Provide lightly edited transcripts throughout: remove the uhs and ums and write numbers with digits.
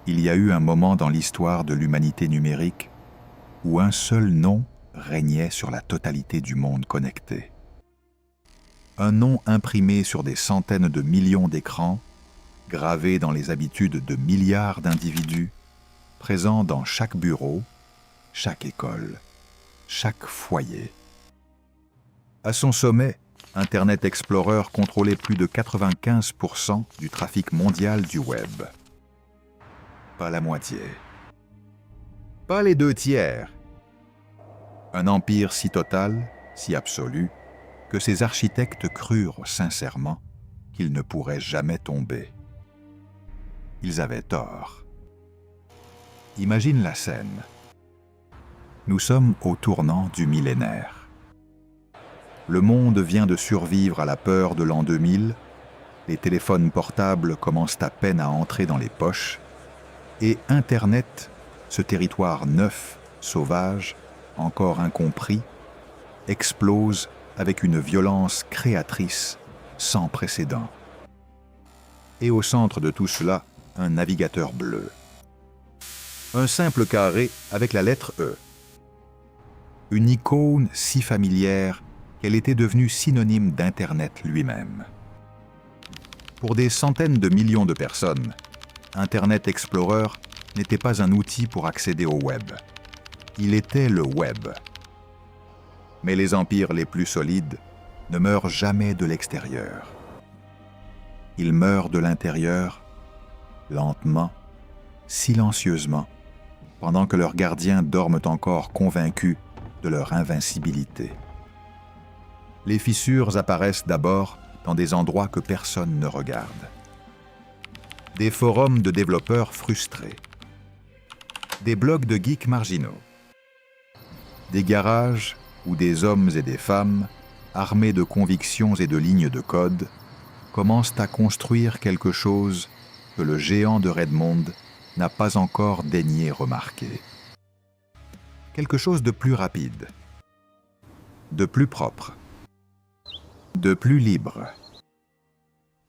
Il y a eu un moment dans l'histoire de l'humanité numérique où un seul nom régnait sur la totalité du monde connecté. Un nom imprimé sur des centaines de millions d'écrans, gravé dans les habitudes de milliards d'individus, présent dans chaque bureau, chaque école, chaque foyer. À son sommet, Internet Explorer contrôlait plus de 95% du trafic mondial du web. Pas la moitié. Pas les 2/3. Un empire si total, si absolu, que ses architectes crurent sincèrement qu'il ne pourrait jamais tomber. Ils avaient tort. Imagine la scène. Nous sommes au tournant du millénaire. Le monde vient de survivre à la peur de l'an 2000, les téléphones portables commencent à peine à entrer dans les poches, et Internet, ce territoire neuf, sauvage, encore incompris, explose avec une violence créatrice sans précédent. Et au centre de tout cela, un navigateur bleu. Un simple carré avec la lettre E. Une icône si familière qu'elle était devenue synonyme d'Internet lui-même. Pour des centaines de millions de personnes, Internet Explorer n'était pas un outil pour accéder au web. Il était le web. Mais les empires les plus solides ne meurent jamais de l'extérieur. Ils meurent de l'intérieur, lentement, silencieusement, pendant que leurs gardiens dorment encore convaincus de leur invincibilité. Les fissures apparaissent d'abord dans des endroits que personne ne regarde. Des forums de développeurs frustrés. Des blogs de geeks marginaux. Des garages où des hommes et des femmes, armés de convictions et de lignes de code, commencent à construire quelque chose que le géant de Redmond n'a pas encore daigné remarquer. Quelque chose de plus rapide, de plus propre, de plus libre.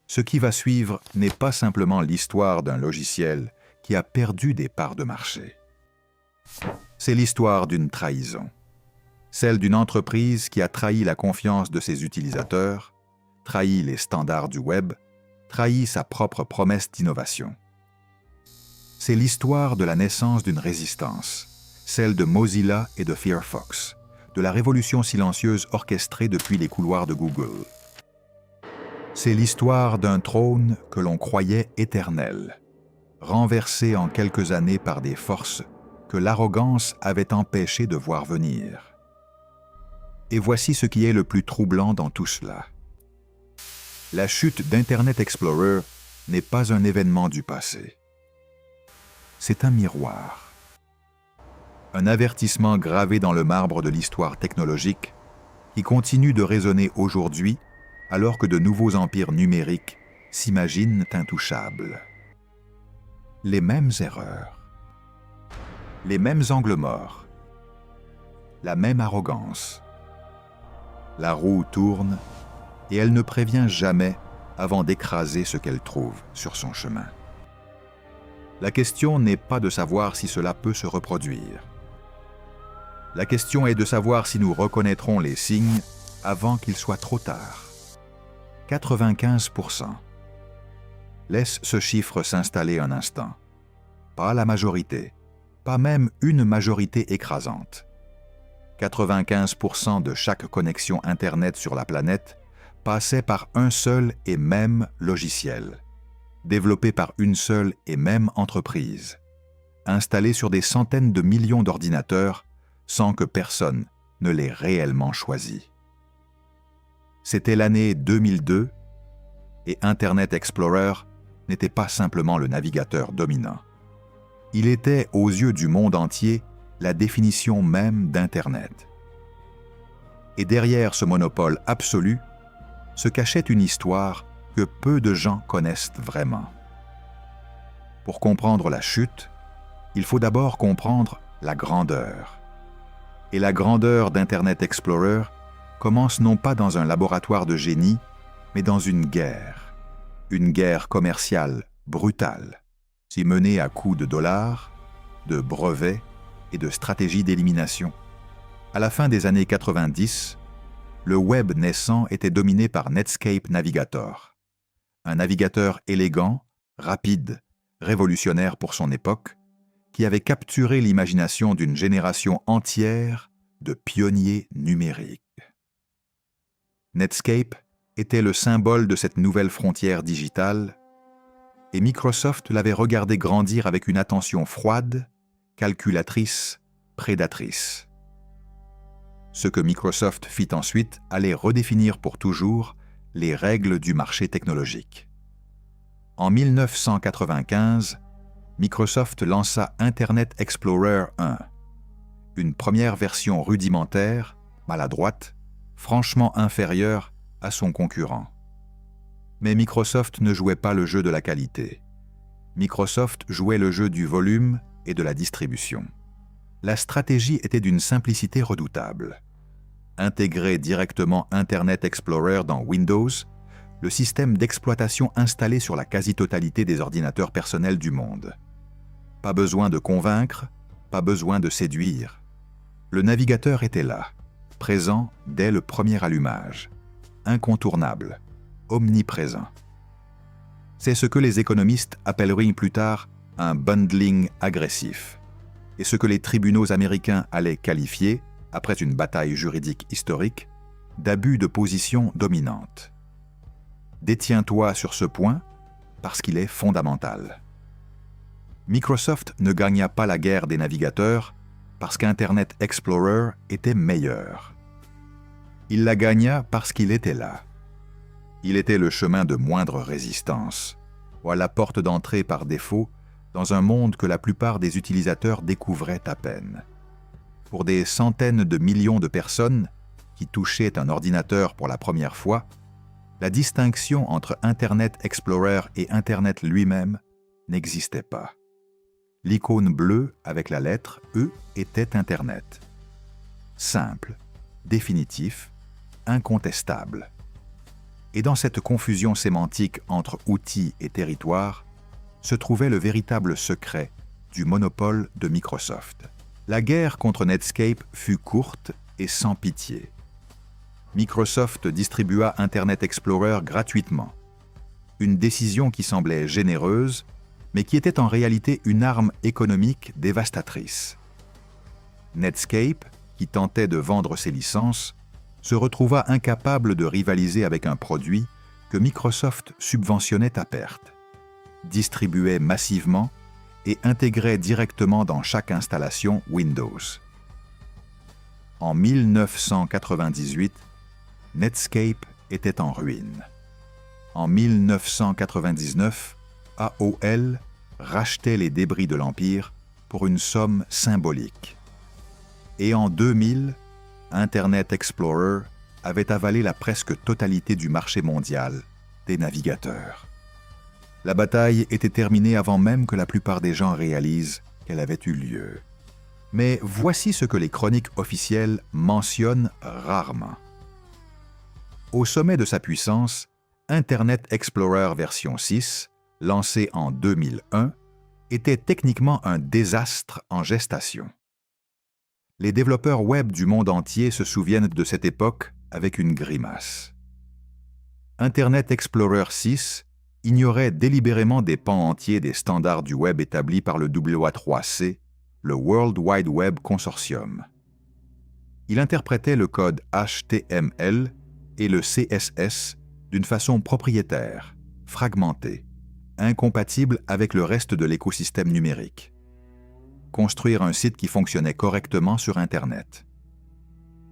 Ce qui va suivre n'est pas simplement l'histoire d'un logiciel qui a perdu des parts de marché. C'est l'histoire d'une trahison. Celle d'une entreprise qui a trahi la confiance de ses utilisateurs, trahi les standards du web, trahi sa propre promesse d'innovation. C'est l'histoire de la naissance d'une résistance, celle de Mozilla et de Firefox, de la révolution silencieuse orchestrée depuis les couloirs de Google. C'est l'histoire d'un trône que l'on croyait éternel, renversé en quelques années par des forces que l'arrogance avait empêché de voir venir. Et voici ce qui est le plus troublant dans tout cela. La chute d'Internet Explorer n'est pas un événement du passé. C'est un miroir. Un avertissement gravé dans le marbre de l'histoire technologique qui continue de résonner aujourd'hui alors que de nouveaux empires numériques s'imaginent intouchables. Les mêmes erreurs, les mêmes angles morts, la même arrogance. La roue tourne et elle ne prévient jamais avant d'écraser ce qu'elle trouve sur son chemin. La question n'est pas de savoir si cela peut se reproduire. La question est de savoir si nous reconnaîtrons les signes avant qu'il soit trop tard. 95%. Laisse ce chiffre s'installer un instant. Pas la majorité, pas même une majorité écrasante. 95% de chaque connexion Internet sur la planète passait par un seul et même logiciel, développé par une seule et même entreprise, installé sur des centaines de millions d'ordinateurs sans que personne ne l'ait réellement choisi. C'était l'année 2002 et Internet Explorer n'était pas simplement le navigateur dominant. Il était, aux yeux du monde entier, la définition même d'Internet. Et derrière ce monopole absolu se cachait une histoire que peu de gens connaissent vraiment. Pour comprendre la chute, il faut d'abord comprendre la grandeur. Et la grandeur d'Internet Explorer commence non pas dans un laboratoire de génie, mais dans une guerre commerciale brutale, si menée à coups de dollars, de brevets et de stratégies d'élimination. À la fin des années 90, le web naissant était dominé par Netscape Navigator, un navigateur élégant, rapide, révolutionnaire pour son époque, qui avait capturé l'imagination d'une génération entière de pionniers numériques. Netscape était le symbole de cette nouvelle frontière digitale, et Microsoft l'avait regardé grandir avec une attention froide, calculatrice, prédatrice. Ce que Microsoft fit ensuite allait redéfinir pour toujours les règles du marché technologique. En 1995, Microsoft lança Internet Explorer 1, une première version rudimentaire, maladroite, franchement inférieure à son concurrent. Mais Microsoft ne jouait pas le jeu de la qualité. Microsoft jouait le jeu du volume et de la distribution. La stratégie était d'une simplicité redoutable. Intégrer directement Internet Explorer dans Windows, le système d'exploitation installé sur la quasi-totalité des ordinateurs personnels du monde. Pas besoin de convaincre, pas besoin de séduire. Le navigateur était là, présent dès le premier allumage, incontournable, omniprésent. C'est ce que les économistes appelleraient plus tard un bundling agressif, et ce que les tribunaux américains allaient qualifier, après une bataille juridique historique, d'abus de position dominante. Détiens-toi sur ce point parce qu'il est fondamental. Microsoft ne gagna pas la guerre des navigateurs parce qu'Internet Explorer était meilleur. Il la gagna parce qu'il était là. Il était le chemin de moindre résistance, ou à la porte d'entrée par défaut dans un monde que la plupart des utilisateurs découvraient à peine. Pour des centaines de millions de personnes qui touchaient un ordinateur pour la première fois, la distinction entre Internet Explorer et Internet lui-même n'existait pas. L'icône bleue avec la lettre E était Internet. Simple, définitif, incontestable. Et dans cette confusion sémantique entre outils et territoire, se trouvait le véritable secret du monopole de Microsoft. La guerre contre Netscape fut courte et sans pitié. Microsoft distribua Internet Explorer gratuitement. Une décision qui semblait généreuse, mais qui était en réalité une arme économique dévastatrice. Netscape, qui tentait de vendre ses licences, se retrouva incapable de rivaliser avec un produit que Microsoft subventionnait à perte, distribuait massivement et intégrait directement dans chaque installation Windows. En 1998, Netscape était en ruine. En 1999, AOL rachetait les débris de l'Empire pour une somme symbolique. Et en 2000, Internet Explorer avait avalé la presque totalité du marché mondial des navigateurs. La bataille était terminée avant même que la plupart des gens réalisent qu'elle avait eu lieu. Mais voici ce que les chroniques officielles mentionnent rarement. Au sommet de sa puissance, Internet Explorer version 6, lancé en 2001, était techniquement un désastre en gestation. Les développeurs web du monde entier se souviennent de cette époque avec une grimace. Internet Explorer 6 ignorait délibérément des pans entiers des standards du web établis par le WA3C, le World Wide Web Consortium. Il interprétait le code HTML et le CSS d'une façon propriétaire, fragmentée, incompatible avec le reste de l'écosystème numérique. Construire un site qui fonctionnait correctement sur Internet.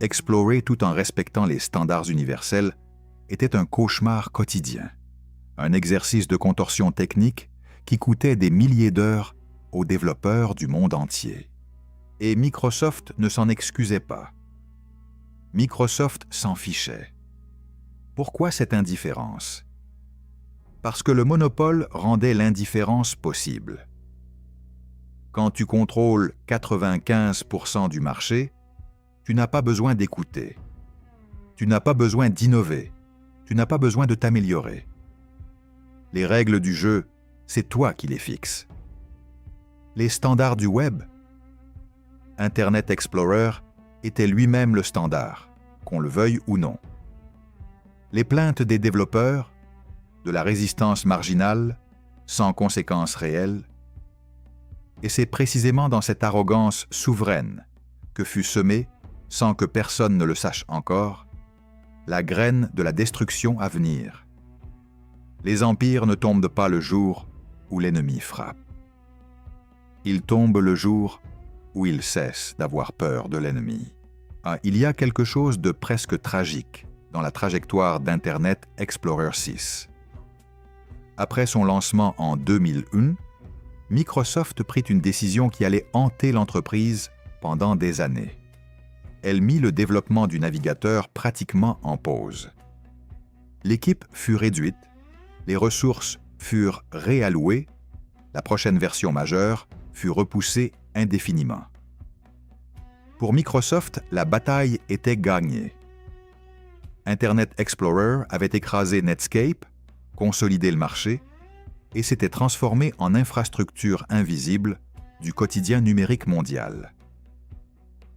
Explorer tout en respectant les standards universels était un cauchemar quotidien, un exercice de contorsion technique qui coûtait des milliers d'heures aux développeurs du monde entier. Et Microsoft ne s'en excusait pas. Microsoft s'en fichait. Pourquoi cette indifférence? Parce que le monopole rendait l'indifférence possible. Quand tu contrôles 95% du marché, tu n'as pas besoin d'écouter. Tu n'as pas besoin d'innover. Tu n'as pas besoin de t'améliorer. Les règles du jeu, c'est toi qui les fixes. Les standards du web. Internet Explorer était lui-même le standard, qu'on le veuille ou non. Les plaintes des développeurs, de la résistance marginale, sans conséquences réelles. Et c'est précisément dans cette arrogance souveraine que fut semée, sans que personne ne le sache encore, la graine de la destruction à venir. Les empires ne tombent pas le jour où l'ennemi frappe. Ils tombent le jour où ils cessent d'avoir peur de l'ennemi. Il y a quelque chose de presque tragique dans la trajectoire d'Internet Explorer 6. Après son lancement en 2001, Microsoft prit une décision qui allait hanter l'entreprise pendant des années. Elle mit le développement du navigateur pratiquement en pause. L'équipe fut réduite, les ressources furent réallouées, la prochaine version majeure fut repoussée indéfiniment. Pour Microsoft, la bataille était gagnée. Internet Explorer avait écrasé Netscape, consolidé le marché et s'était transformé en infrastructure invisible du quotidien numérique mondial.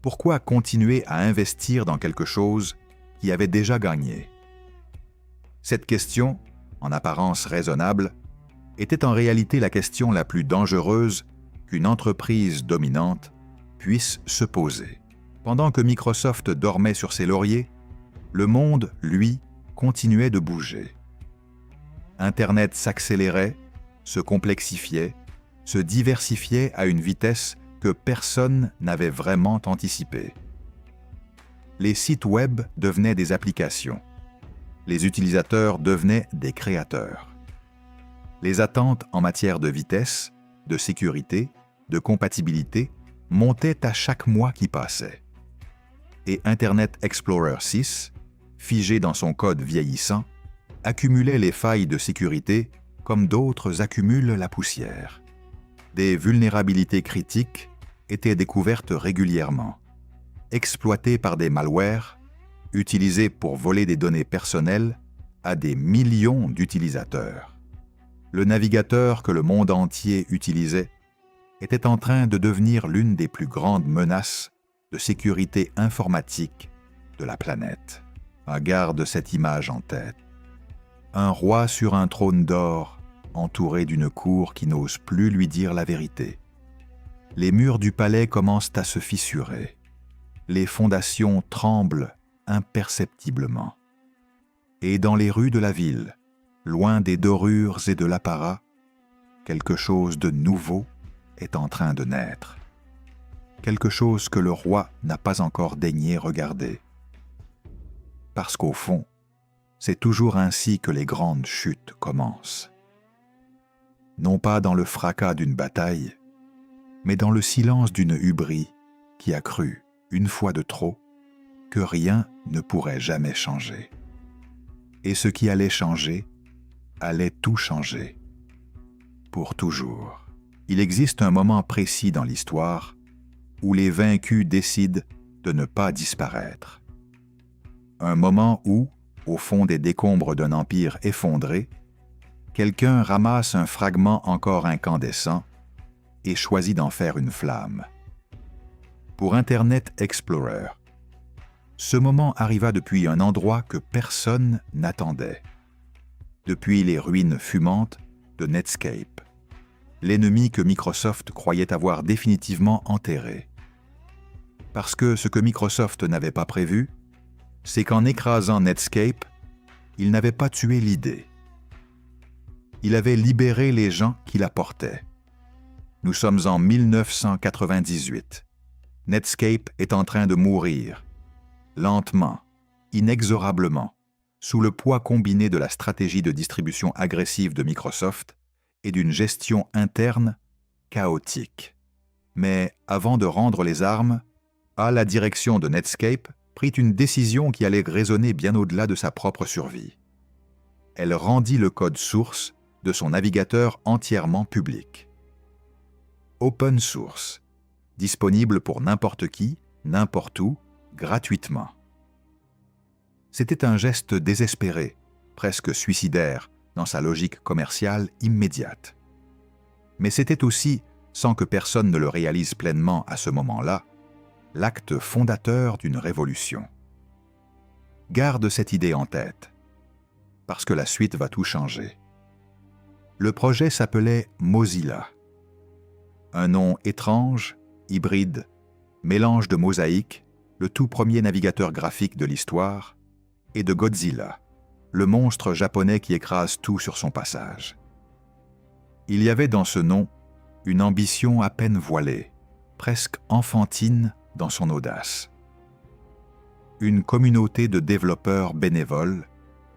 Pourquoi continuer à investir dans quelque chose qui avait déjà gagné? Cette question, en apparence raisonnable, était en réalité la question la plus dangereuse qu'une entreprise dominante puisse se poser. Pendant que Microsoft dormait sur ses lauriers, le monde, lui, continuait de bouger. Internet s'accélérait, se complexifiait, se diversifiait à une vitesse que personne n'avait vraiment anticipée. Les sites web devenaient des applications. Les utilisateurs devenaient des créateurs. Les attentes en matière de vitesse, de sécurité, de compatibilité montaient à chaque mois qui passait. Et Internet Explorer 6, figé dans son code vieillissant, accumulait les failles de sécurité comme d'autres accumulent la poussière. Des vulnérabilités critiques étaient découvertes régulièrement, exploitées par des malwares, utilisées pour voler des données personnelles à des millions d'utilisateurs. Le navigateur que le monde entier utilisait était en train de devenir l'une des plus grandes menaces de sécurité informatique de la planète. Garde cette image en tête. Un roi sur un trône d'or, entouré d'une cour qui n'ose plus lui dire la vérité. Les murs du palais commencent à se fissurer. Les fondations tremblent imperceptiblement. Et dans les rues de la ville, loin des dorures et de l'apparat, quelque chose de nouveau est en train de naître. Quelque chose que le roi n'a pas encore daigné regarder. Parce qu'au fond, c'est toujours ainsi que les grandes chutes commencent. Non pas dans le fracas d'une bataille, mais dans le silence d'une hubris qui a cru, une fois de trop, que rien ne pourrait jamais changer. Et ce qui allait changer, allait tout changer. Pour toujours. Il existe un moment précis dans l'histoire où les vaincus décident de ne pas disparaître. Un moment où, au fond des décombres d'un empire effondré, quelqu'un ramasse un fragment encore incandescent et choisit d'en faire une flamme. Pour Internet Explorer, ce moment arriva depuis un endroit que personne n'attendait. Depuis les ruines fumantes de Netscape, l'ennemi que Microsoft croyait avoir définitivement enterré. Parce que ce que Microsoft n'avait pas prévu, c'est qu'en écrasant Netscape, il n'avait pas tué l'idée. Il avait libéré les gens qui la portaient. Nous sommes en 1998. Netscape est en train de mourir, lentement, inexorablement, sous le poids combiné de la stratégie de distribution agressive de Microsoft et d'une gestion interne chaotique. Mais avant de rendre les armes, la direction de Netscape prit une décision qui allait résonner bien au-delà de sa propre survie. Elle rendit le code source de son navigateur entièrement public. Open source, disponible pour n'importe qui, n'importe où, gratuitement. C'était un geste désespéré, presque suicidaire, dans sa logique commerciale immédiate. Mais c'était aussi sans que personne ne le réalise pleinement à ce moment-là, l'acte fondateur d'une révolution. Garde cette idée en tête, parce que la suite va tout changer. Le projet s'appelait Mozilla. Un nom étrange, hybride, mélange de Mosaïque, le tout premier navigateur graphique de l'histoire, et de Godzilla, le monstre japonais qui écrase tout sur son passage. Il y avait dans ce nom une ambition à peine voilée, presque enfantine dans son audace. Une communauté de développeurs bénévoles,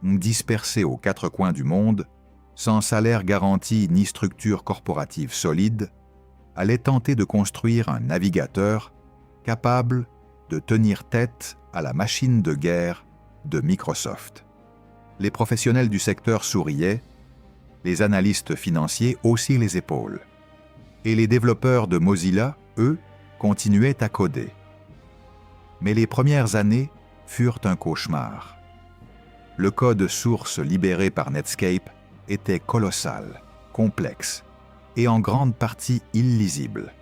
dispersés aux quatre coins du monde, sans salaire garanti ni structure corporative solide, allait tenter de construire un navigateur capable de tenir tête à la machine de guerre de Microsoft. Les professionnels du secteur souriaient, les analystes financiers haussaient les épaules. Et les développeurs de Mozilla, eux, continuaient à coder. Mais les premières années furent un cauchemar. Le code source libéré par Netscape était colossal, complexe et en grande partie illisible.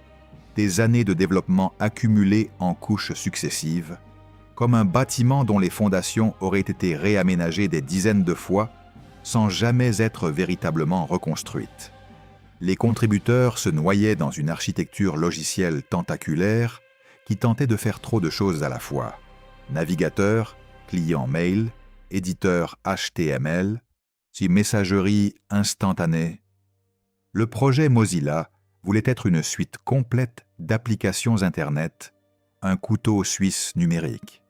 Des années de développement accumulées en couches successives, comme un bâtiment dont les fondations auraient été réaménagées des dizaines de fois sans jamais être véritablement reconstruites. Les contributeurs se noyaient dans une architecture logicielle tentaculaire qui tentait de faire trop de choses à la fois. Navigateur, client mail, éditeur HTML, messagerie instantanée. Le projet Mozilla voulait être une suite complète d'applications Internet, un couteau suisse numérique.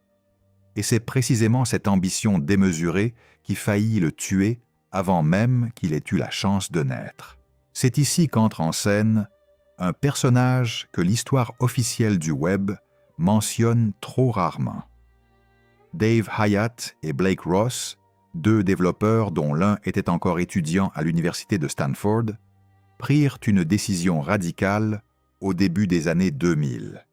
Et c'est précisément cette ambition démesurée qui faillit le tuer avant même qu'il ait eu la chance de naître. C'est ici qu'entre en scène un personnage que l'histoire officielle du web mentionne trop rarement. Dave Hyatt et Blake Ross, deux développeurs dont l'un était encore étudiant à l'université de Stanford, prirent une décision radicale au début des années 2000.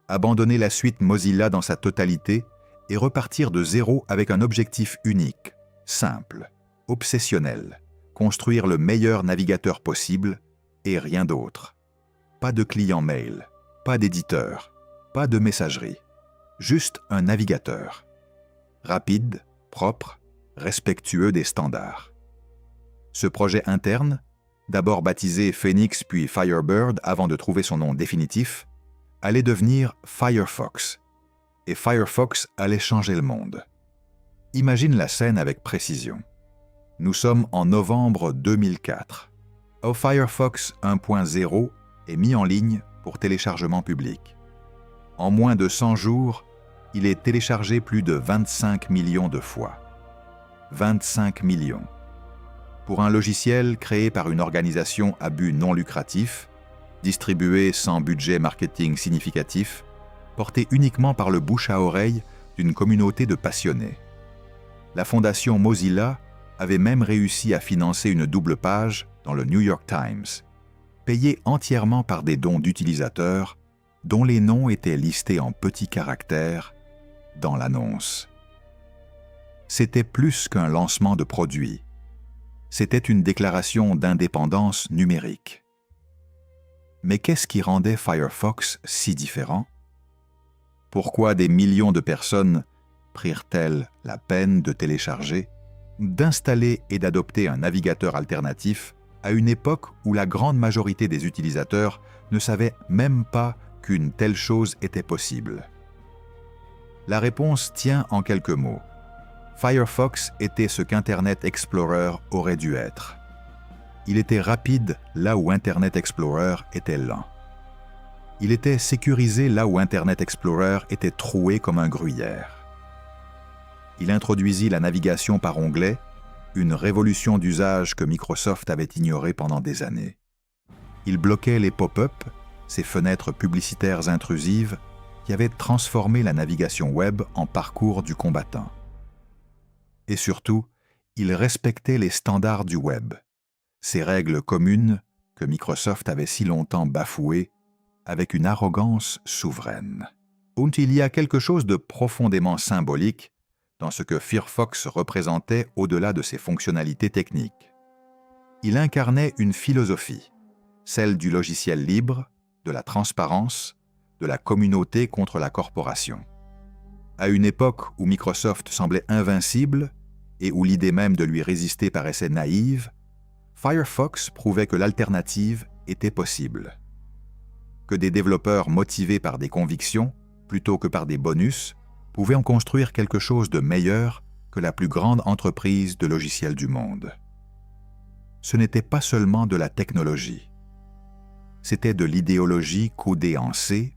Abandonner la suite Mozilla dans sa totalité et repartir de zéro avec un objectif unique, simple, obsessionnel, construire le meilleur navigateur possible et rien d'autre. Pas de client mail, pas d'éditeur, pas de messagerie, juste un navigateur. Rapide, propre, respectueux des standards. Ce projet interne, d'abord baptisé Phoenix puis Firebird avant de trouver son nom définitif, allait devenir Firefox. Et Firefox allait changer le monde. Imagine la scène avec précision. Nous sommes en novembre 2004. Firefox 1.0 est mis en ligne pour téléchargement public. En moins de 100 jours, il est téléchargé plus de 25 millions de fois. 25 millions. Pour un logiciel créé par une organisation à but non lucratif, distribué sans budget marketing significatif, porté uniquement par le bouche à oreille d'une communauté de passionnés. La fondation Mozilla avait même réussi à financer une double page dans le New York Times, payée entièrement par des dons d'utilisateurs dont les noms étaient listés en petits caractères dans l'annonce. C'était plus qu'un lancement de produit. C'était une déclaration d'indépendance numérique. Mais qu'est-ce qui rendait Firefox si différent? Pourquoi des millions de personnes prirent-elles la peine de télécharger, d'installer et d'adopter un navigateur alternatif à une époque où la grande majorité des utilisateurs ne savaient même pas qu'une telle chose était possible? La réponse tient en quelques mots. Firefox était ce qu'Internet Explorer aurait dû être. Il était rapide là où Internet Explorer était lent. Il était sécurisé là où Internet Explorer était troué comme un gruyère. Il introduisit la navigation par onglets, une révolution d'usage que Microsoft avait ignorée pendant des années. Il bloquait les pop-up, ces fenêtres publicitaires intrusives qui avaient transformé la navigation web en parcours du combattant. Et surtout, il respectait les standards du web, ces règles communes que Microsoft avait si longtemps bafouées avec une arrogance souveraine. Il y a quelque chose de profondément symbolique dans ce que Firefox représentait au-delà de ses fonctionnalités techniques. Il incarnait une philosophie, celle du logiciel libre, de la transparence, de la communauté contre la corporation. À une époque où Microsoft semblait invincible et où l'idée même de lui résister paraissait naïve, Firefox prouvait que l'alternative était possible. Que des développeurs motivés par des convictions, plutôt que par des bonus, pouvaient en construire quelque chose de meilleur que la plus grande entreprise de logiciels du monde. Ce n'était pas seulement de la technologie. C'était de l'idéologie codée en C++.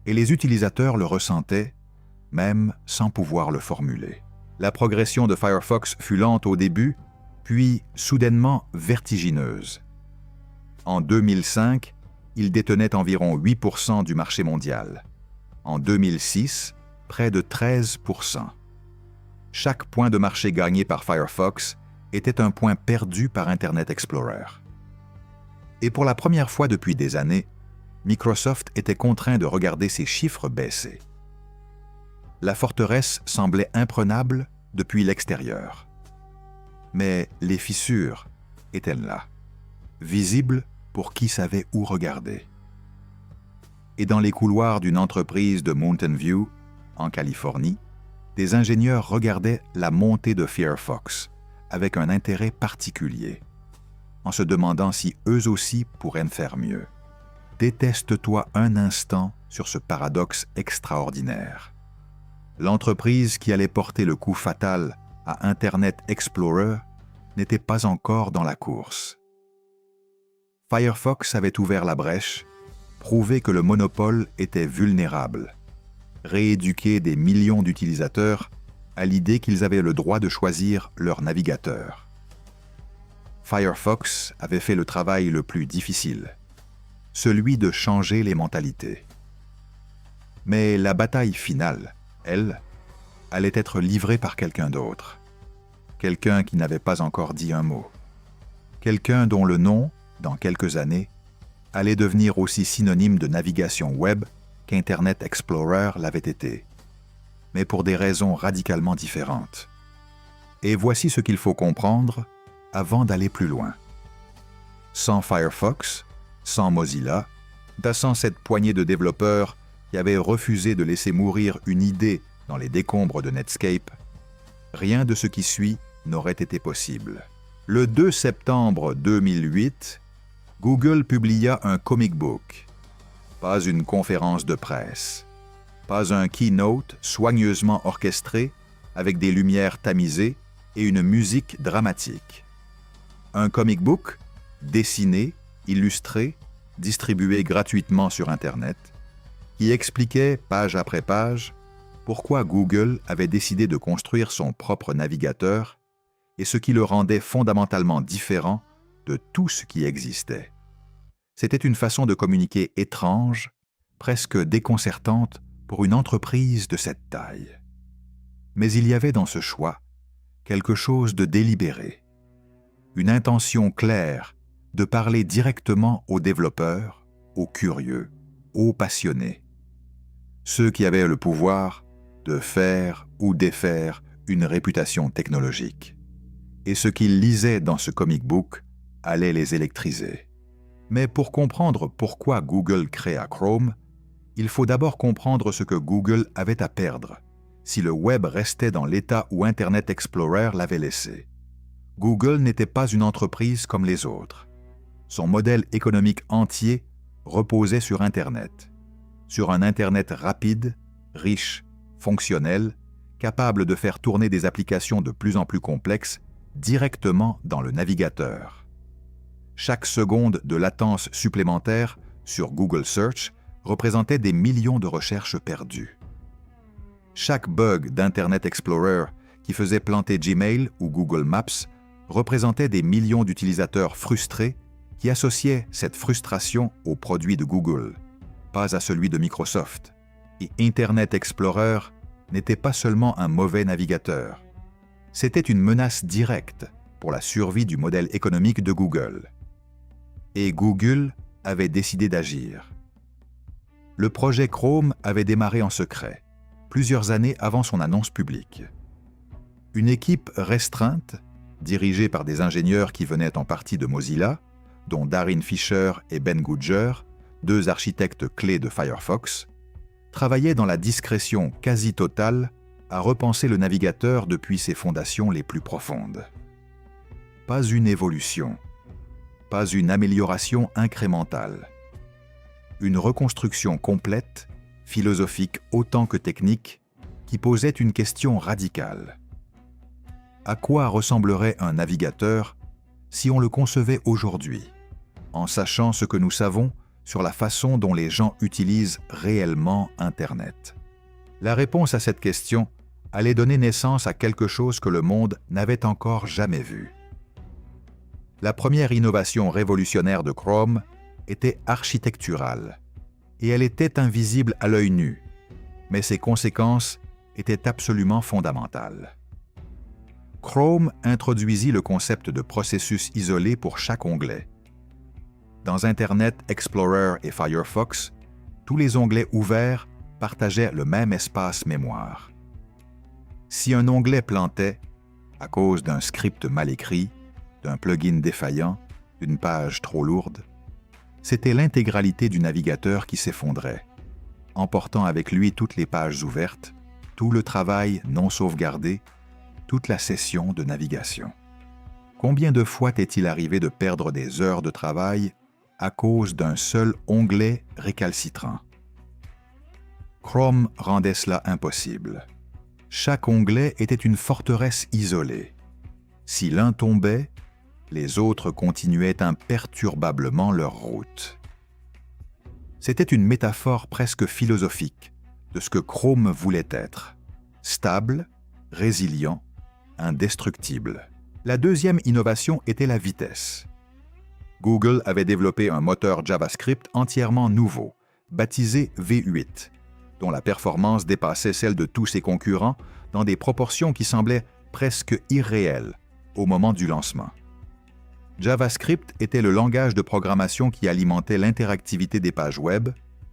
Et les utilisateurs le ressentaient, même sans pouvoir le formuler. La progression de Firefox fut lente au début, puis soudainement vertigineuse. En 2005, il détenait environ 8% du marché mondial. En 2006, près de 13%. Chaque point de marché gagné par Firefox était un point perdu par Internet Explorer. Et pour la première fois depuis des années, Microsoft était contraint de regarder ses chiffres baisser. La forteresse semblait imprenable depuis l'extérieur. Mais les fissures étaient là, visibles pour qui savait où regarder. Et dans les couloirs d'une entreprise de Mountain View, en Californie, des ingénieurs regardaient la montée de Firefox avec un intérêt particulier, en se demandant si eux aussi pourraient faire mieux. Déteste-toi un instant sur ce paradoxe extraordinaire. L'entreprise qui allait porter le coup fatal à Internet Explorer n'était pas encore dans la course. Firefox avait ouvert la brèche, prouvé que le monopole était vulnérable, rééduqué des millions d'utilisateurs à l'idée qu'ils avaient le droit de choisir leur navigateur. Firefox avait fait le travail le plus difficile, celui de changer les mentalités. Mais la bataille finale, elle, allait être livrée par quelqu'un d'autre. Quelqu'un qui n'avait pas encore dit un mot. Quelqu'un dont le nom, dans quelques années, allait devenir aussi synonyme de navigation web qu'Internet Explorer l'avait été, mais pour des raisons radicalement différentes. Et voici ce qu'il faut comprendre avant d'aller plus loin. Sans Firefox, sans Mozilla, sans cette poignée de développeurs qui avaient refusé de laisser mourir une idée dans les décombres de Netscape, rien de ce qui suit n'aurait été possible. Le 2 septembre 2008, Google publia un comic book. Pas une conférence de presse. Pas un keynote soigneusement orchestré avec des lumières tamisées et une musique dramatique. Un comic book dessiné, illustré, distribué gratuitement sur Internet, qui expliquait, page après page, pourquoi Google avait décidé de construire son propre navigateur et ce qui le rendait fondamentalement différent de tout ce qui existait. C'était une façon de communiquer étrange, presque déconcertante pour une entreprise de cette taille. Mais il y avait dans ce choix quelque chose de délibéré, une intention claire de parler directement aux développeurs, aux curieux, aux passionnés, ceux qui avaient le pouvoir de faire ou défaire une réputation technologique. Et ce qu'ils lisaient dans ce comic book allait les électriser. Mais pour comprendre pourquoi Google créa Chrome, il faut d'abord comprendre ce que Google avait à perdre si le web restait dans l'état où Internet Explorer l'avait laissé. Google n'était pas une entreprise comme les autres. Son modèle économique entier reposait sur Internet, sur un Internet rapide, riche, fonctionnel, capable de faire tourner des applications de plus en plus complexes directement dans le navigateur. Chaque seconde de latence supplémentaire sur Google Search représentait des millions de recherches perdues. Chaque bug d'Internet Explorer qui faisait planter Gmail ou Google Maps représentait des millions d'utilisateurs frustrés qui associaient cette frustration au produit de Google, pas à celui de Microsoft. Et Internet Explorer n'était pas seulement un mauvais navigateur. C'était une menace directe pour la survie du modèle économique de Google. Et Google avait décidé d'agir. Le projet Chrome avait démarré en secret, plusieurs années avant son annonce publique. Une équipe restreinte, dirigée par des ingénieurs qui venaient en partie de Mozilla, dont Darin Fisher et Ben Goodger, deux architectes clés de Firefox, travaillaient dans la discrétion quasi totale à repenser le navigateur depuis ses fondations les plus profondes. Pas une évolution, pas une amélioration incrémentale. Une reconstruction complète, philosophique autant que technique, qui posait une question radicale. À quoi ressemblerait un navigateur si on le concevait aujourd'hui, en sachant ce que nous savons sur la façon dont les gens utilisent réellement Internet? La réponse à cette question allait donner naissance à quelque chose que le monde n'avait encore jamais vu. La première innovation révolutionnaire de Chrome était architecturale, et elle était invisible à l'œil nu, mais ses conséquences étaient absolument fondamentales. Chrome introduisit le concept de processus isolé pour chaque onglet. Dans Internet Explorer et Firefox, tous les onglets ouverts partageaient le même espace mémoire. Si un onglet plantait, à cause d'un script mal écrit, d'un plugin défaillant, d'une page trop lourde, c'était l'intégralité du navigateur qui s'effondrait, emportant avec lui toutes les pages ouvertes, tout le travail non sauvegardé, toute la session de navigation. Combien de fois t'est-il arrivé de perdre des heures de travail à cause d'un seul onglet récalcitrant? Chrome rendait cela impossible. Chaque onglet était une forteresse isolée. Si l'un tombait, les autres continuaient imperturbablement leur route. C'était une métaphore presque philosophique de ce que Chrome voulait être: stable, résilient, indestructible. La deuxième innovation était la vitesse. Google avait développé un moteur JavaScript entièrement nouveau, baptisé V8, dont la performance dépassait celle de tous ses concurrents dans des proportions qui semblaient presque irréelles au moment du lancement. JavaScript était le langage de programmation qui alimentait l'interactivité des pages web,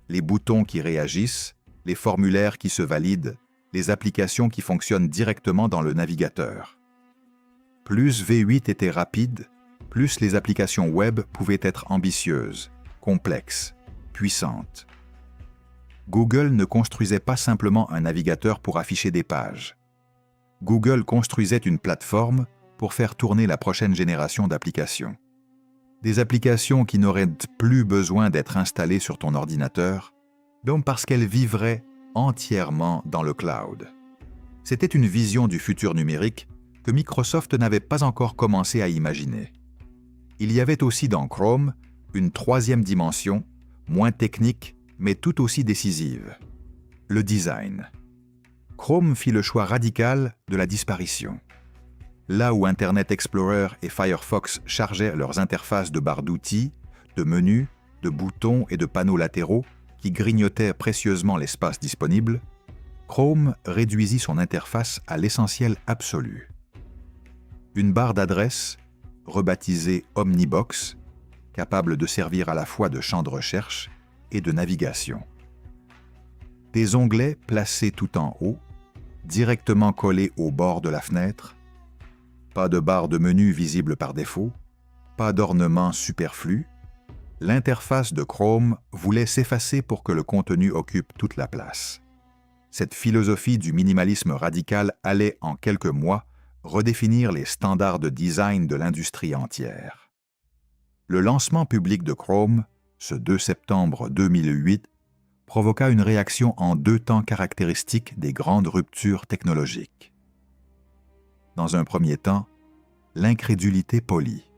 les boutons qui réagissent, les formulaires qui se valident, les applications qui fonctionnent directement dans le navigateur. Plus V8 était rapide, plus les applications web pouvaient être ambitieuses, complexes, puissantes. Google ne construisait pas simplement un navigateur pour afficher des pages. Google construisait une plateforme pour faire tourner la prochaine génération d'applications. Des applications qui n'auraient plus besoin d'être installées sur ton ordinateur, donc parce qu'elles vivraient entièrement dans le cloud. C'était une vision du futur numérique que Microsoft n'avait pas encore commencé à imaginer. Il y avait aussi dans Chrome une troisième dimension, moins technique mais tout aussi décisive: le design. Chrome fit le choix radical de la disparition. Là où Internet Explorer et Firefox chargeaient leurs interfaces de barres d'outils, de menus, de boutons et de panneaux latéraux qui grignotaient précieusement l'espace disponible, Chrome réduisit son interface à l'essentiel absolu. Une barre d'adresse, rebaptisée Omnibox, capable de servir à la fois de champ de recherche et de navigation. Des onglets placés tout en haut, directement collés au bord de la fenêtre, pas de barre de menu visible par défaut, pas d'ornement superflu, l'interface de Chrome voulait s'effacer pour que le contenu occupe toute la place. Cette philosophie du minimalisme radical allait, en quelques mois, redéfinir les standards de design de l'industrie entière. Le lancement public de Chrome, ce 2 septembre 2008, provoqua une réaction en 2 temps caractéristiques des grandes ruptures technologiques. Dans un premier temps, l'incrédulité polie.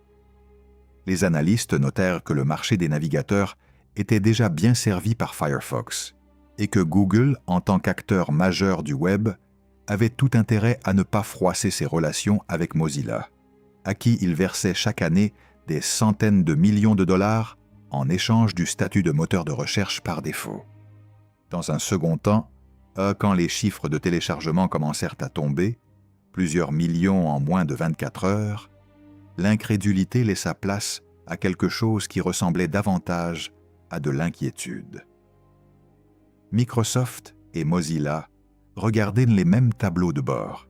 Les analystes notèrent que le marché des navigateurs était déjà bien servi par Firefox et que Google, en tant qu'acteur majeur du web, avait tout intérêt à ne pas froisser ses relations avec Mozilla, à qui il versait chaque année des centaines de millions de dollars en échange du statut de moteur de recherche par défaut. Dans un second temps, quand les chiffres de téléchargement commencèrent à tomber, plusieurs millions en moins de 24 heures, l'incrédulité laissa place à quelque chose qui ressemblait davantage à de l'inquiétude. Microsoft et Mozilla regardaient les mêmes tableaux de bord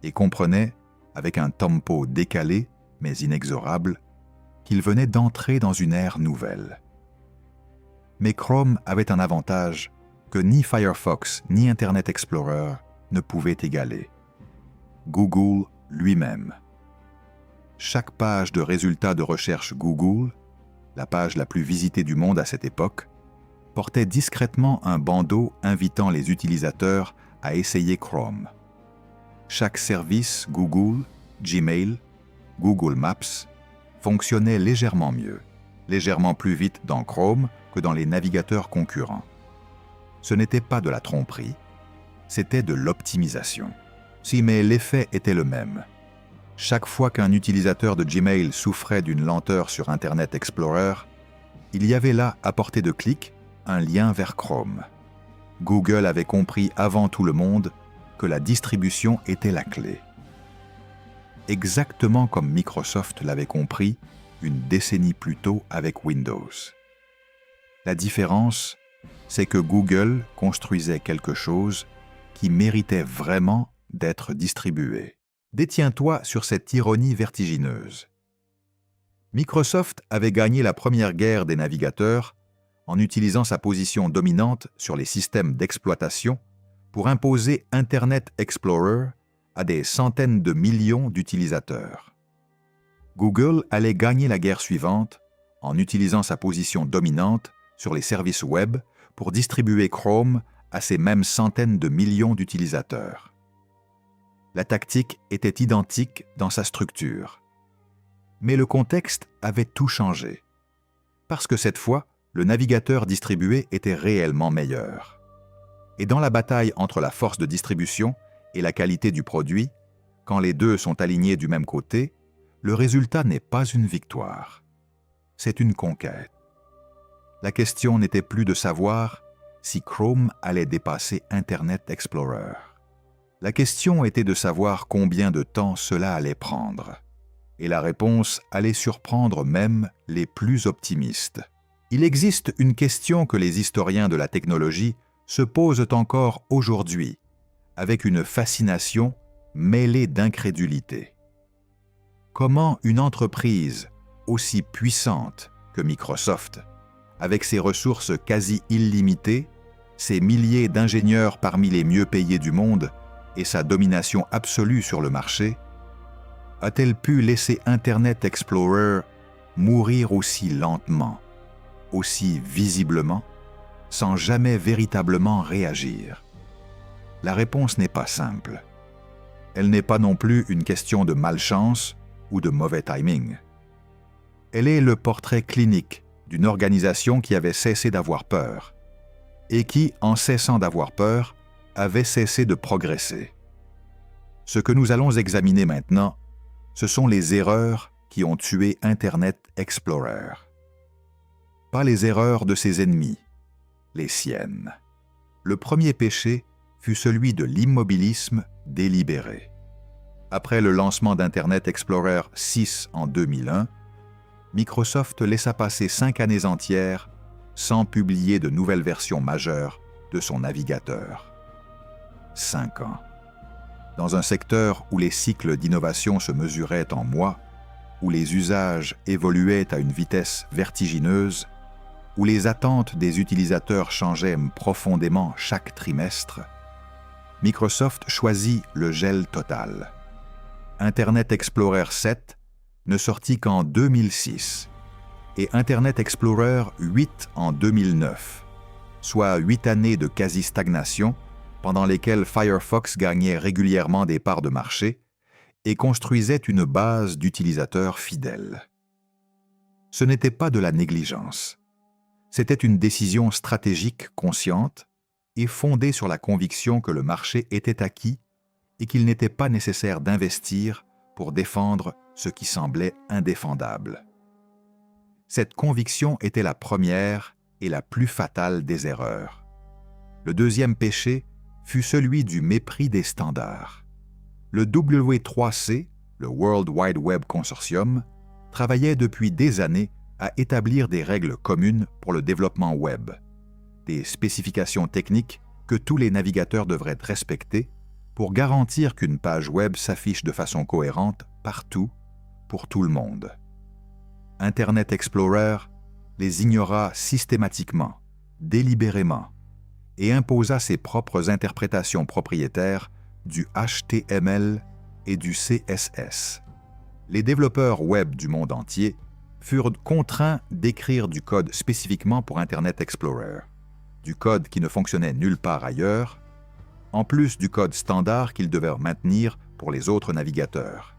et comprenaient, avec un tempo décalé mais inexorable, qu'il venait d'entrer dans une ère nouvelle. Mais Chrome avait un avantage que ni Firefox ni Internet Explorer ne pouvaient égaler. Google lui-même. Chaque page de résultats de recherche Google, la page la plus visitée du monde à cette époque, portait discrètement un bandeau invitant les utilisateurs à essayer Chrome. Chaque service Google, Gmail, Google Maps fonctionnait légèrement mieux, légèrement plus vite dans Chrome que dans les navigateurs concurrents. Ce n'était pas de la tromperie, c'était de l'optimisation. Si, mais l'effet était le même. Chaque fois qu'un utilisateur de Gmail souffrait d'une lenteur sur Internet Explorer, il y avait là, à portée de clic, un lien vers Chrome. Google avait compris avant tout le monde que la distribution était la clé. Exactement comme Microsoft l'avait compris une décennie plus tôt avec Windows. La différence, c'est que Google construisait quelque chose qui méritait vraiment d'être distribué. Détiens-toi sur cette ironie vertigineuse. Microsoft avait gagné la première guerre des navigateurs en utilisant sa position dominante sur les systèmes d'exploitation pour imposer Internet Explorer à des centaines de millions d'utilisateurs. Google allait gagner la guerre suivante en utilisant sa position dominante sur les services web pour distribuer Chrome à ces mêmes centaines de millions d'utilisateurs. La tactique était identique dans sa structure. Mais le contexte avait tout changé. Parce que cette fois, le navigateur distribué était réellement meilleur. Et dans la bataille entre la force de distribution et la qualité du produit, quand les deux sont alignés du même côté, le résultat n'est pas une victoire. C'est une conquête. La question n'était plus de savoir si Chrome allait dépasser Internet Explorer. La question était de savoir combien de temps cela allait prendre. Et la réponse allait surprendre même les plus optimistes. Il existe une question que les historiens de la technologie se posent encore aujourd'hui, avec une fascination mêlée d'incrédulité. Comment une entreprise aussi puissante que Microsoft, avec ses ressources quasi illimitées, ses milliers d'ingénieurs parmi les mieux payés du monde et sa domination absolue sur le marché, a-t-elle pu laisser Internet Explorer mourir aussi lentement, aussi visiblement, sans jamais véritablement réagir? La réponse n'est pas simple. Elle n'est pas non plus une question de malchance ou de mauvais timing. Elle est le portrait clinique d'une organisation qui avait cessé d'avoir peur et qui, en cessant d'avoir peur, avait cessé de progresser. Ce que nous allons examiner maintenant, ce sont les erreurs qui ont tué Internet Explorer. Pas les erreurs de ses ennemis, les siennes. Le premier péché fut celui de l'immobilisme délibéré. Après le lancement d'Internet Explorer 6 en 2001, Microsoft laissa passer 5 années entières sans publier de nouvelles versions majeures de son navigateur. 5 ans. Dans un secteur où les cycles d'innovation se mesuraient en mois, où les usages évoluaient à une vitesse vertigineuse, où les attentes des utilisateurs changeaient profondément chaque trimestre, Microsoft choisit le gel total. Internet Explorer 7 ne sortit qu'en 2006 et Internet Explorer 8 en 2009, soit 8 années de quasi-stagnation pendant lesquelles Firefox gagnait régulièrement des parts de marché et construisait une base d'utilisateurs fidèles. Ce n'était pas de la négligence. C'était une décision stratégique consciente et fondée sur la conviction que le marché était acquis et qu'il n'était pas nécessaire d'investir pour défendre ce qui semblait indéfendable. Cette conviction était la première et la plus fatale des erreurs. Le deuxième péché fut celui du mépris des standards. Le W3C, le World Wide Web Consortium, travaillait depuis des années à établir des règles communes pour le développement web, des spécifications techniques que tous les navigateurs devraient respecter pour garantir qu'une page web s'affiche de façon cohérente partout, pour tout le monde. Internet Explorer les ignora systématiquement, délibérément, et imposa ses propres interprétations propriétaires du HTML et du CSS. Les développeurs web du monde entier furent contraints d'écrire du code spécifiquement pour Internet Explorer, du code qui ne fonctionnait nulle part ailleurs, en plus du code standard qu'ils devaient maintenir pour les autres navigateurs.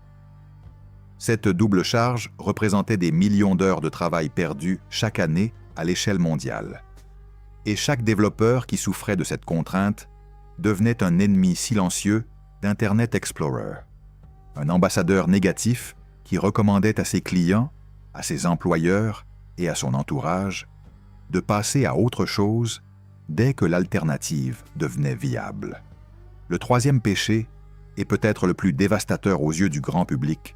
Cette double charge représentait des millions d'heures de travail perdues chaque année à l'échelle mondiale. Et chaque développeur qui souffrait de cette contrainte devenait un ennemi silencieux d'Internet Explorer, un ambassadeur négatif qui recommandait à ses clients, à ses employeurs et à son entourage de passer à autre chose dès que l'alternative devenait viable. Le troisième péché, et peut-être le plus dévastateur aux yeux du grand public,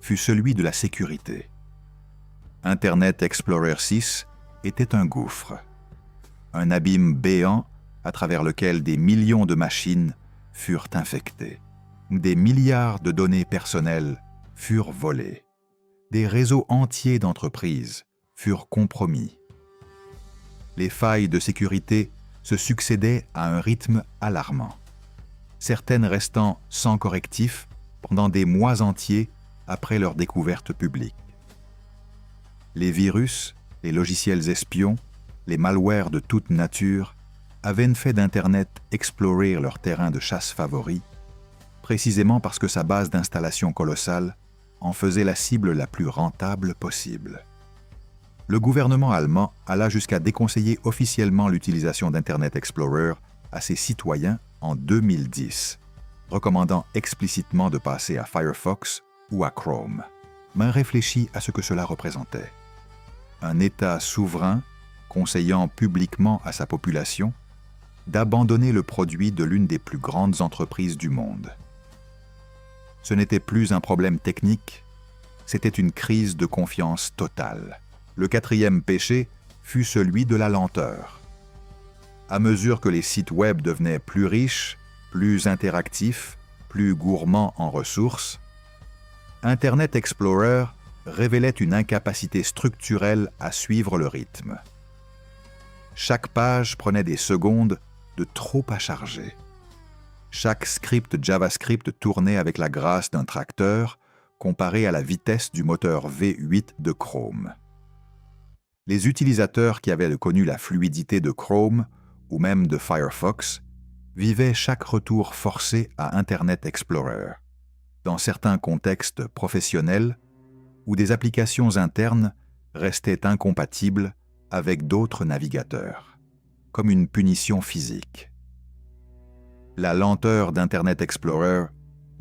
fut celui de la sécurité. Internet Explorer 6 était un gouffre, un abîme béant à travers lequel des millions de machines furent infectées. Des milliards de données personnelles furent volées. Des réseaux entiers d'entreprises furent compromis. Les failles de sécurité se succédaient à un rythme alarmant, certaines restant sans correctif pendant des mois entiers après leur découverte publique. Les virus, les logiciels espions, les malwares de toute nature avaient fait d'Internet Explorer leur terrain de chasse favori, précisément parce que sa base d'installation colossale en faisait la cible la plus rentable possible. Le gouvernement allemand alla jusqu'à déconseiller officiellement l'utilisation d'Internet Explorer à ses citoyens en 2010, recommandant explicitement de passer à Firefox ou à Chrome. Mais réfléchis à ce que cela représentait. Un État souverain conseillant publiquement à sa population d'abandonner le produit de l'une des plus grandes entreprises du monde. Ce n'était plus un problème technique, c'était une crise de confiance totale. Le quatrième péché fut celui de la lenteur. À mesure que les sites web devenaient plus riches, plus interactifs, plus gourmands en ressources, Internet Explorer révélait une incapacité structurelle à suivre le rythme. Chaque page prenait des secondes de trop à charger. Chaque script JavaScript tournait avec la grâce d'un tracteur comparé à la vitesse du moteur V8 de Chrome. Les utilisateurs qui avaient connu la fluidité de Chrome ou même de Firefox vivaient chaque retour forcé à Internet Explorer, dans certains contextes professionnels où des applications internes restaient incompatibles avec d'autres navigateurs, comme une punition physique. La lenteur d'Internet Explorer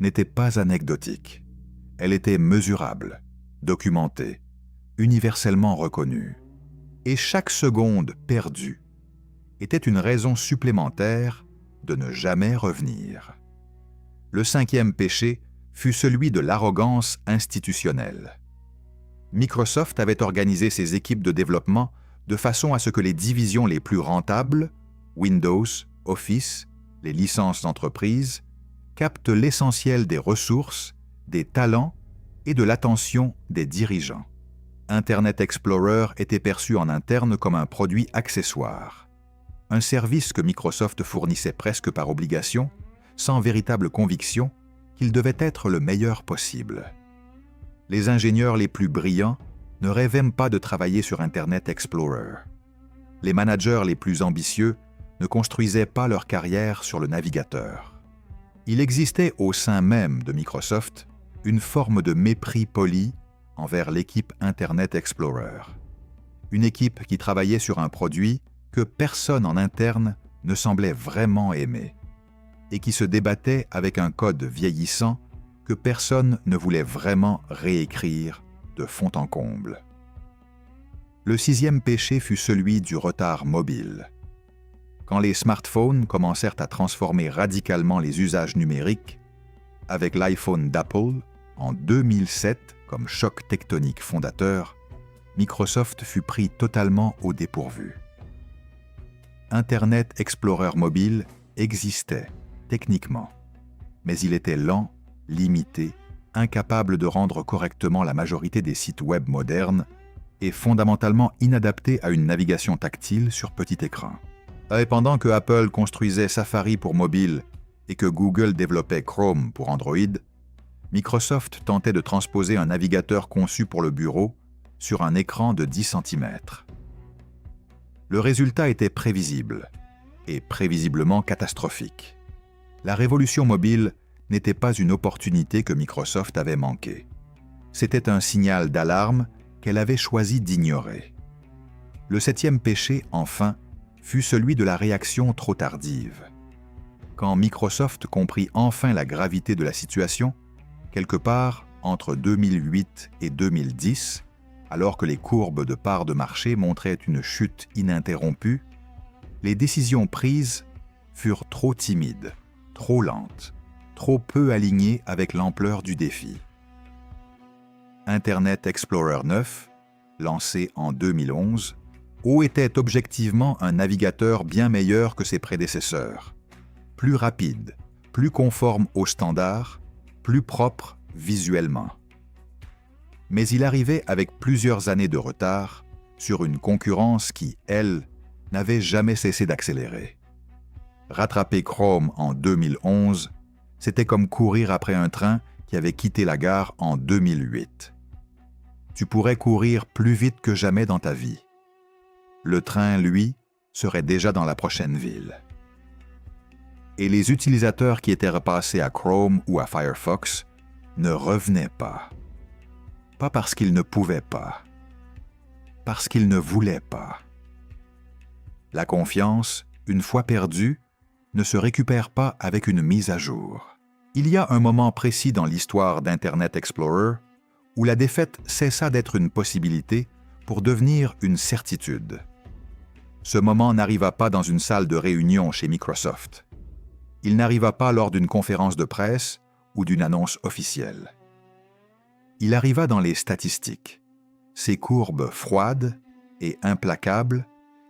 n'était pas anecdotique. Elle était mesurable, documentée, universellement reconnue. Et chaque seconde perdue était une raison supplémentaire de ne jamais revenir. Le cinquième péché fut celui de l'arrogance institutionnelle. Microsoft avait organisé ses équipes de développement de façon à ce que les divisions les plus rentables, Windows, Office, les licences d'entreprise, captent l'essentiel des ressources, des talents et de l'attention des dirigeants. Internet Explorer était perçu en interne comme un produit accessoire, un service que Microsoft fournissait presque par obligation, sans véritable conviction qu'il devait être le meilleur possible. Les ingénieurs les plus brillants ne rêvaient même pas de travailler sur Internet Explorer. Les managers les plus ambitieux ne construisaient pas leur carrière sur le navigateur. Il existait au sein même de Microsoft une forme de mépris poli envers l'équipe Internet Explorer. Une équipe qui travaillait sur un produit que personne en interne ne semblait vraiment aimer et qui se débattait avec un code vieillissant que personne ne voulait vraiment réécrire de fond en comble. Le sixième péché fut celui du retard mobile. Quand les smartphones commencèrent à transformer radicalement les usages numériques, avec l'iPhone d'Apple en 2007 comme choc tectonique fondateur, Microsoft fut pris totalement au dépourvu. Internet Explorer mobile existait, techniquement, mais il était lent, limité, incapable de rendre correctement la majorité des sites web modernes et fondamentalement inadapté à une navigation tactile sur petit écran. Et pendant que Apple construisait Safari pour mobile et que Google développait Chrome pour Android, Microsoft tentait de transposer un navigateur conçu pour le bureau sur un écran de 10 cm. Le résultat était prévisible, et prévisiblement catastrophique. La révolution mobile n'était pas une opportunité que Microsoft avait manquée. C'était un signal d'alarme qu'elle avait choisi d'ignorer. Le 7e péché, enfin, fut celui de la réaction trop tardive. Quand Microsoft comprit enfin la gravité de la situation, quelque part entre 2008 et 2010, alors que les courbes de parts de marché montraient une chute ininterrompue, les décisions prises furent trop timides, trop lentes, trop peu alignées avec l'ampleur du défi. Internet Explorer 9, lancé en 2011, était objectivement un navigateur bien meilleur que ses prédécesseurs, plus rapide, plus conforme aux standards, plus propre visuellement. Mais il arrivait avec plusieurs années de retard sur une concurrence qui, elle, n'avait jamais cessé d'accélérer. Rattraper Chrome en 2011, c'était comme courir après un train qui avait quitté la gare en 2008. Tu pourrais courir plus vite que jamais dans ta vie. Le train, lui, serait déjà dans la prochaine ville. Et les utilisateurs qui étaient repassés à Chrome ou à Firefox ne revenaient pas. Pas parce qu'ils ne pouvaient pas, parce qu'ils ne voulaient pas. La confiance, une fois perdue, ne se récupère pas avec une mise à jour. Il y a un moment précis dans l'histoire d'Internet Explorer où la défaite cessa d'être une possibilité pour devenir une certitude. Ce moment n'arriva pas dans une salle de réunion chez Microsoft. Il n'arriva pas lors d'une conférence de presse ou d'une annonce officielle. Il arriva dans les statistiques, ces courbes froides et implacables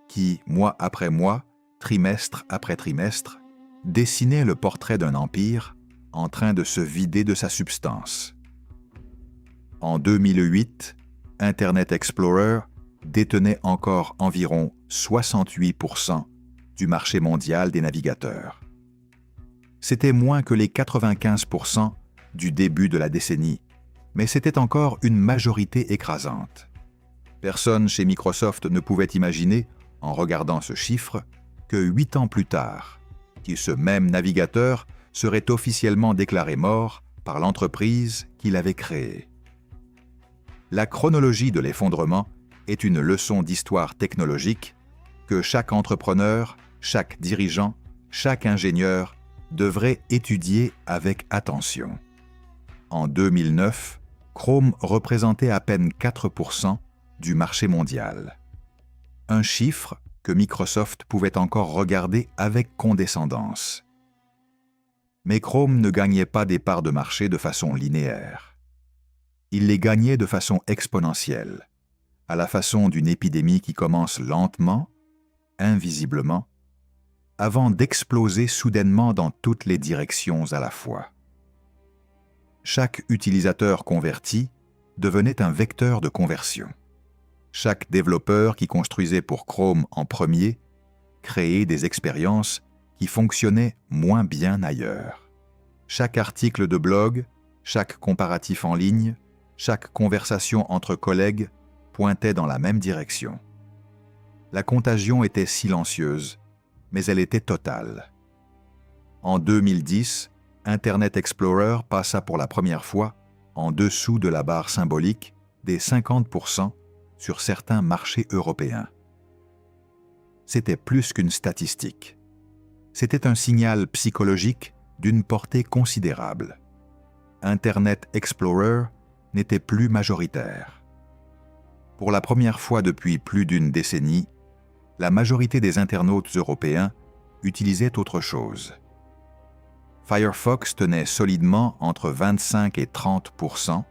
qui, mois après mois, trimestre après trimestre, dessinaient le portrait d'un empire en train de se vider de sa substance. En 2008, Internet Explorer détenait encore environ 68% du marché mondial des navigateurs. C'était moins que les 95% du début de la décennie, mais c'était encore une majorité écrasante. Personne chez Microsoft ne pouvait imaginer, en regardant ce chiffre, que 8 ans plus tard, ce même navigateur serait officiellement déclaré mort par l'entreprise qui l'avait créé. La chronologie de l'effondrement est une leçon d'histoire technologique que chaque entrepreneur, chaque dirigeant, chaque ingénieur devrait étudier avec attention. En 2009, Chrome représentait à peine 4% du marché mondial. Un chiffre que Microsoft pouvait encore regarder avec condescendance. Mais Chrome ne gagnait pas des parts de marché de façon linéaire. Il les gagnait de façon exponentielle, à la façon d'une épidémie qui commence lentement, invisiblement, avant d'exploser soudainement dans toutes les directions à la fois. Chaque utilisateur converti devenait un vecteur de conversion. Chaque développeur qui construisait pour Chrome en premier créait des expériences qui fonctionnaient moins bien ailleurs. Chaque article de blog, chaque comparatif en ligne, chaque conversation entre collègues pointait dans la même direction. La contagion était silencieuse, mais elle était totale. En 2010, Internet Explorer passa pour la première fois en dessous de la barre symbolique des 50% sur certains marchés européens. C'était plus qu'une statistique. C'était un signal psychologique d'une portée considérable. Internet Explorer n'était plus majoritaire. Pour la première fois depuis plus d'une décennie, la majorité des internautes européens utilisaient autre chose. Firefox tenait solidement entre 25 et 30%.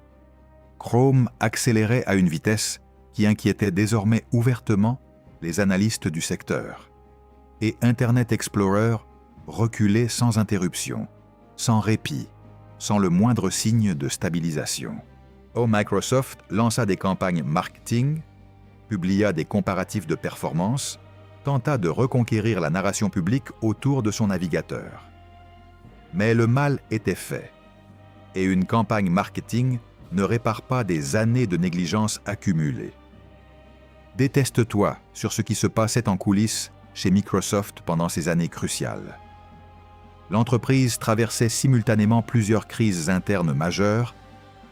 Chrome accélérait à une vitesse qui inquiétait désormais ouvertement les analystes du secteur. Et Internet Explorer reculait sans interruption, sans répit, sans le moindre signe de stabilisation. Microsoft lança des campagnes marketing publia des comparatifs de performance, tenta de reconquérir la narration publique autour de son navigateur. Mais le mal était fait, et une campagne marketing ne répare pas des années de négligence accumulées. Déteste-toi sur ce qui se passait en coulisses chez Microsoft pendant ces années cruciales. L'entreprise traversait simultanément plusieurs crises internes majeures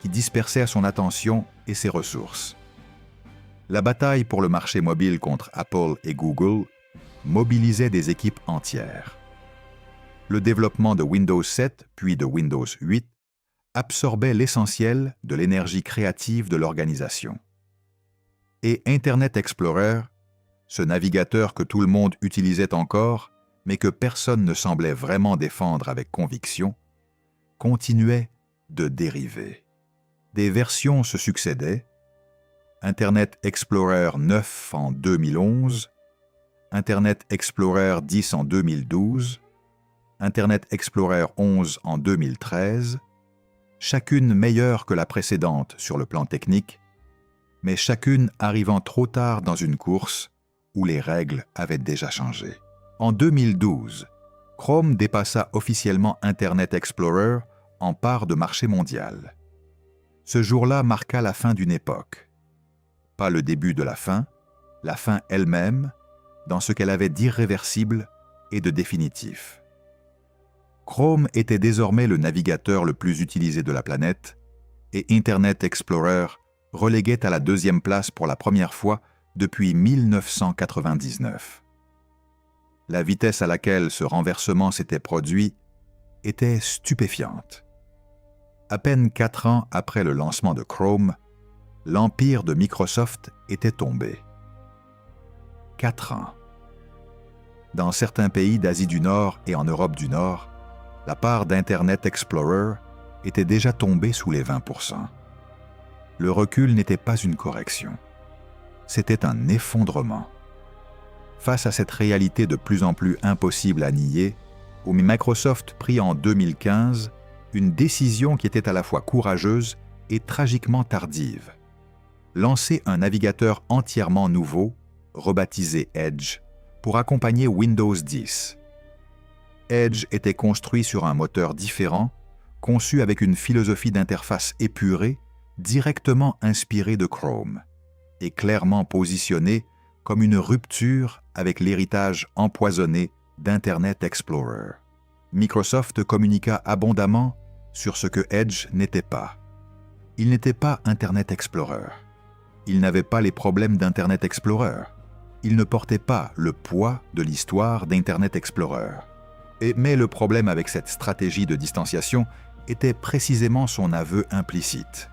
qui dispersaient son attention et ses ressources. La bataille pour le marché mobile contre Apple et Google mobilisait des équipes entières. Le développement de Windows 7 puis de Windows 8 absorbait l'essentiel de l'énergie créative de l'organisation. Et Internet Explorer, ce navigateur que tout le monde utilisait encore, mais que personne ne semblait vraiment défendre avec conviction, continuait de dériver. Des versions se succédaient, Internet Explorer 9 en 2011, Internet Explorer 10 en 2012, Internet Explorer 11 en 2013, chacune meilleure que la précédente sur le plan technique, mais chacune arrivant trop tard dans une course où les règles avaient déjà changé. En 2012, Chrome dépassa officiellement Internet Explorer en part de marché mondial. Ce jour-là marqua la fin d'une époque. Pas le début de la fin elle-même, dans ce qu'elle avait d'irréversible et de définitif. Chrome était désormais le navigateur le plus utilisé de la planète et Internet Explorer reléguait à la deuxième place pour la première fois depuis 1999. La vitesse à laquelle ce renversement s'était produit était stupéfiante. À peine 4 ans après le lancement de Chrome, l'empire de Microsoft était tombé. 4 ans. Dans certains pays d'Asie du Nord et en Europe du Nord, la part d'Internet Explorer était déjà tombée sous les 20%. Le recul n'était pas une correction. C'était un effondrement. Face à cette réalité de plus en plus impossible à nier, Microsoft prit en 2015 une décision qui était à la fois courageuse et tragiquement tardive. Lancer un navigateur entièrement nouveau, rebaptisé Edge, pour accompagner Windows 10. Edge était construit sur un moteur différent, conçu avec une philosophie d'interface épurée, directement inspirée de Chrome, et clairement positionné comme une rupture avec l'héritage empoisonné d'Internet Explorer. Microsoft communiqua abondamment sur ce que Edge n'était pas. Il n'était pas Internet Explorer. Il n'avait pas les problèmes d'Internet Explorer. Il ne portait pas le poids de l'histoire d'Internet Explorer. Mais le problème avec cette stratégie de distanciation était précisément son aveu implicite.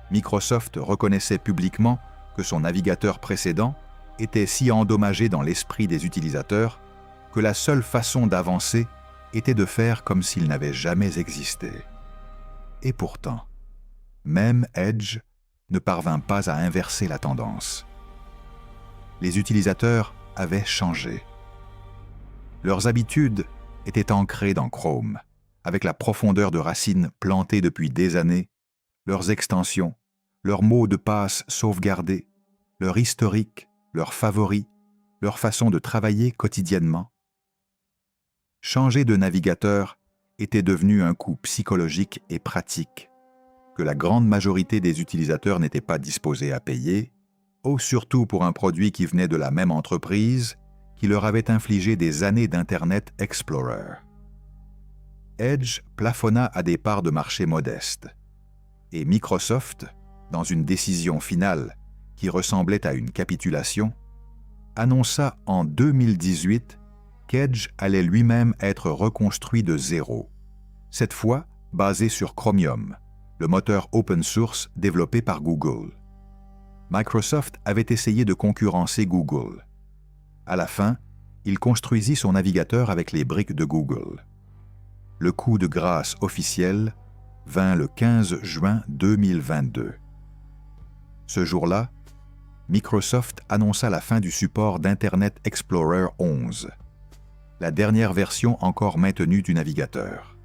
Microsoft reconnaissait publiquement que son navigateur précédent était si endommagé dans l'esprit des utilisateurs que la seule façon d'avancer était de faire comme s'il n'avait jamais existé. Et pourtant, même Edge ne parvint pas à inverser la tendance. Les utilisateurs avaient changé. Leurs habitudes étaient ancrées dans Chrome, avec la profondeur de racines plantées depuis des années, leurs extensions, leurs mots de passe sauvegardés, leur historique, leurs favoris, leur façon de travailler quotidiennement. Changer de navigateur était devenu un coût psychologique et pratique que la grande majorité des utilisateurs n'étaient pas disposés à payer, surtout pour un produit qui venait de la même entreprise qui leur avait infligé des années d'Internet Explorer. Edge plafonna à des parts de marché modestes, et Microsoft, dans une décision finale qui ressemblait à une capitulation, annonça en 2018 qu'Edge allait lui-même être reconstruit de zéro, cette fois basé sur Chromium, le moteur open source développé par Google. Microsoft avait essayé de concurrencer Google. À la fin, il construisit son navigateur avec les briques de Google. Le coup de grâce officiel vint le 15 juin 2022. Ce jour-là, Microsoft annonça la fin du support d'Internet Explorer 11, la dernière version encore maintenue du navigateur.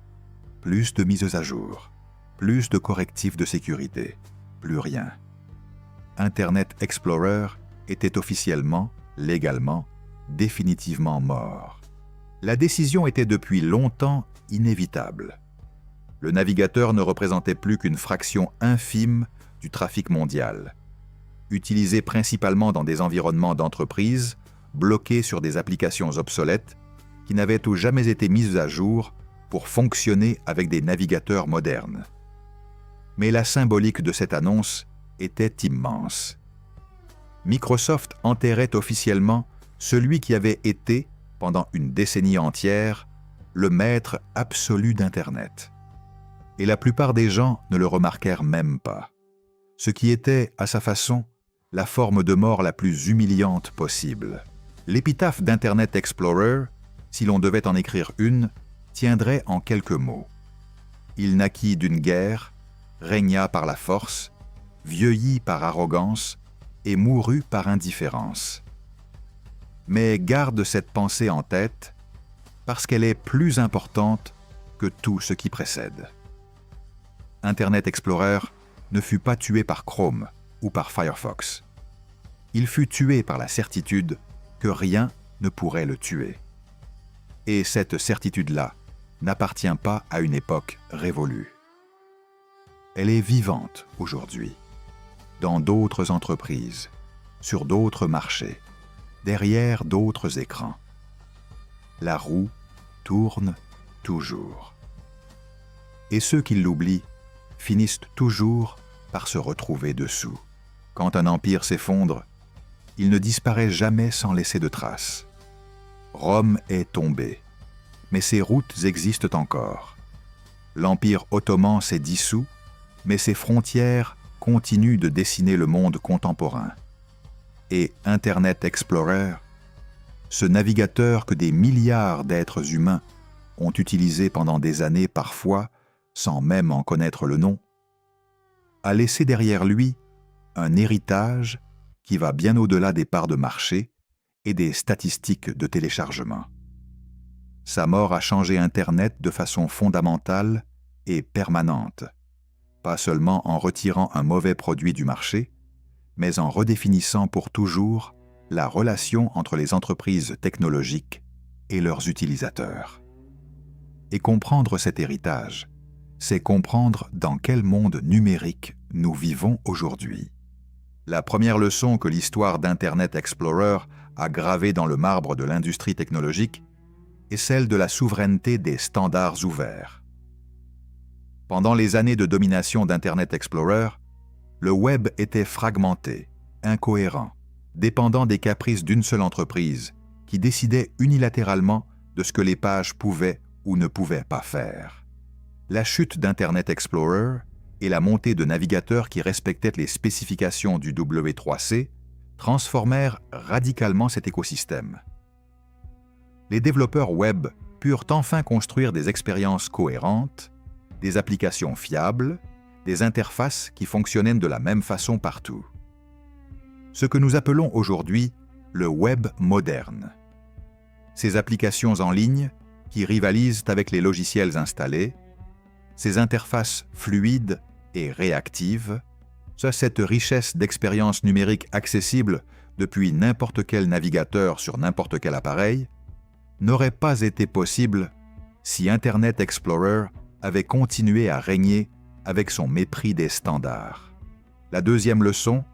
Plus de mises à jour, plus de correctifs de sécurité, plus rien. Internet Explorer était officiellement, légalement, définitivement mort. La décision était depuis longtemps inévitable. Le navigateur ne représentait plus qu'une fraction infime du trafic mondial. Utilisé principalement dans des environnements d'entreprise, bloqué sur des applications obsolètes qui n'avaient ou jamais été mises à jour pour fonctionner avec des navigateurs modernes. Mais la symbolique de cette annonce était immense. Microsoft enterrait officiellement celui qui avait été, pendant une décennie entière, le maître absolu d'Internet. Et la plupart des gens ne le remarquèrent même pas. Ce qui était, à sa façon, la forme de mort la plus humiliante possible. L'épitaphe d'Internet Explorer, si l'on devait en écrire une, tiendrait en quelques mots. Il naquit d'une guerre, régna par la force, vieillit par arrogance et mourut par indifférence. Mais garde cette pensée en tête, parce qu'elle est plus importante que tout ce qui précède. Internet Explorer ne fut pas tué par Chrome ou par Firefox. Il fut tué par la certitude que rien ne pourrait le tuer. Et cette certitude-là n'appartient pas à une époque révolue. Elle est vivante aujourd'hui, dans d'autres entreprises, sur d'autres marchés, derrière d'autres écrans. La roue tourne toujours. Et ceux qui l'oublient finissent toujours par se retrouver dessous. Quand un empire s'effondre, il ne disparaît jamais sans laisser de traces. Rome est tombée, mais ses routes existent encore. L'Empire ottoman s'est dissous, mais ses frontières continuent de dessiner le monde contemporain. Et Internet Explorer, ce navigateur que des milliards d'êtres humains ont utilisé pendant des années parfois, sans même en connaître le nom, a laissé derrière lui un héritage qui va bien au-delà des parts de marché et des statistiques de téléchargement. Sa mort a changé Internet de façon fondamentale et permanente, pas seulement en retirant un mauvais produit du marché, mais en redéfinissant pour toujours la relation entre les entreprises technologiques et leurs utilisateurs. Et comprendre cet héritage, c'est comprendre dans quel monde numérique nous vivons aujourd'hui. La première leçon que l'histoire d'Internet Explorer a gravée dans le marbre de l'industrie technologique est celle de la souveraineté des standards ouverts. Pendant les années de domination d'Internet Explorer, le web était fragmenté, incohérent, dépendant des caprices d'une seule entreprise qui décidait unilatéralement de ce que les pages pouvaient ou ne pouvaient pas faire. La chute d'Internet Explorer et la montée de navigateurs qui respectaient les spécifications du W3C transformèrent radicalement cet écosystème. Les développeurs web purent enfin construire des expériences cohérentes, des applications fiables, des interfaces qui fonctionnaient de la même façon partout. Ce que nous appelons aujourd'hui le web moderne. Ces applications en ligne qui rivalisent avec les logiciels installés, ces interfaces fluides et réactives, cette richesse d'expériences numériques accessibles depuis n'importe quel navigateur sur n'importe quel appareil, n'aurait pas été possible si Internet Explorer avait continué à régner avec son mépris des standards. La deuxième leçon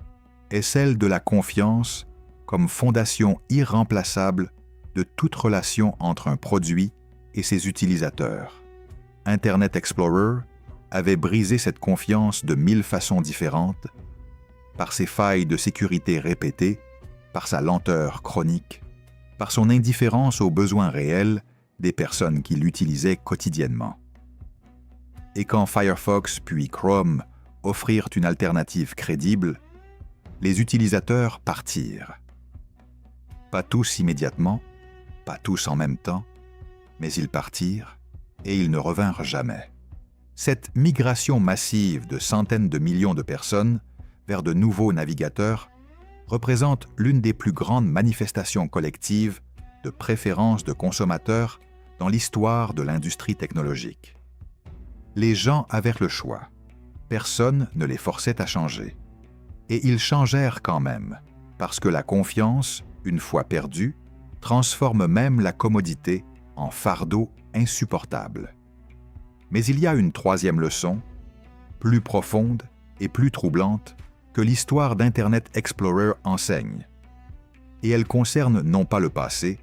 est celle de la confiance comme fondation irremplaçable de toute relation entre un produit et ses utilisateurs. Internet Explorer avait brisé cette confiance de 1000 façons différentes, par ses failles de sécurité répétées, par sa lenteur chronique, par son indifférence aux besoins réels des personnes qui l'utilisaient quotidiennement. Et quand Firefox puis Chrome offrirent une alternative crédible, les utilisateurs partirent. Pas tous immédiatement, pas tous en même temps, mais ils partirent et ils ne revinrent jamais. Cette migration massive de centaines de millions de personnes vers de nouveaux navigateurs représente l'une des plus grandes manifestations collectives de préférence de consommateurs dans l'histoire de l'industrie technologique. Les gens avaient le choix. Personne ne les forçait à changer. Et ils changèrent quand même, parce que la confiance, une fois perdue, transforme même la commodité en fardeau insupportable. Mais il y a une troisième leçon, plus profonde et plus troublante, que l'histoire d'Internet Explorer enseigne. Et elle concerne non pas le passé,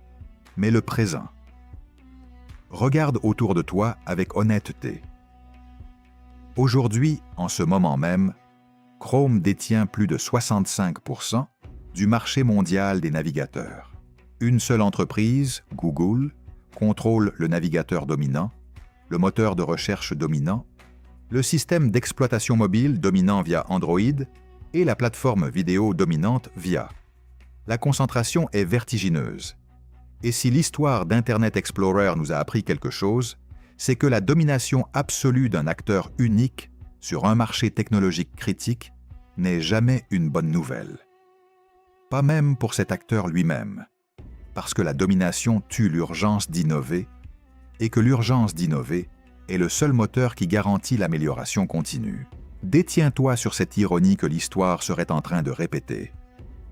mais le présent. Regarde autour de toi avec honnêteté. Aujourd'hui, en ce moment même, Chrome détient plus de 65% du marché mondial des navigateurs. Une seule entreprise, Google, contrôle le navigateur dominant, le moteur de recherche dominant, le système d'exploitation mobile dominant via Android et la plateforme vidéo dominante via. La concentration est vertigineuse. Et si l'histoire d'Internet Explorer nous a appris quelque chose, c'est que la domination absolue d'un acteur unique sur un marché technologique critique n'est jamais une bonne nouvelle. Pas même pour cet acteur lui-même, parce que la domination tue l'urgence d'innover et que l'urgence d'innover est le seul moteur qui garantit l'amélioration continue. Détiens-toi sur cette ironie que l'histoire serait en train de répéter.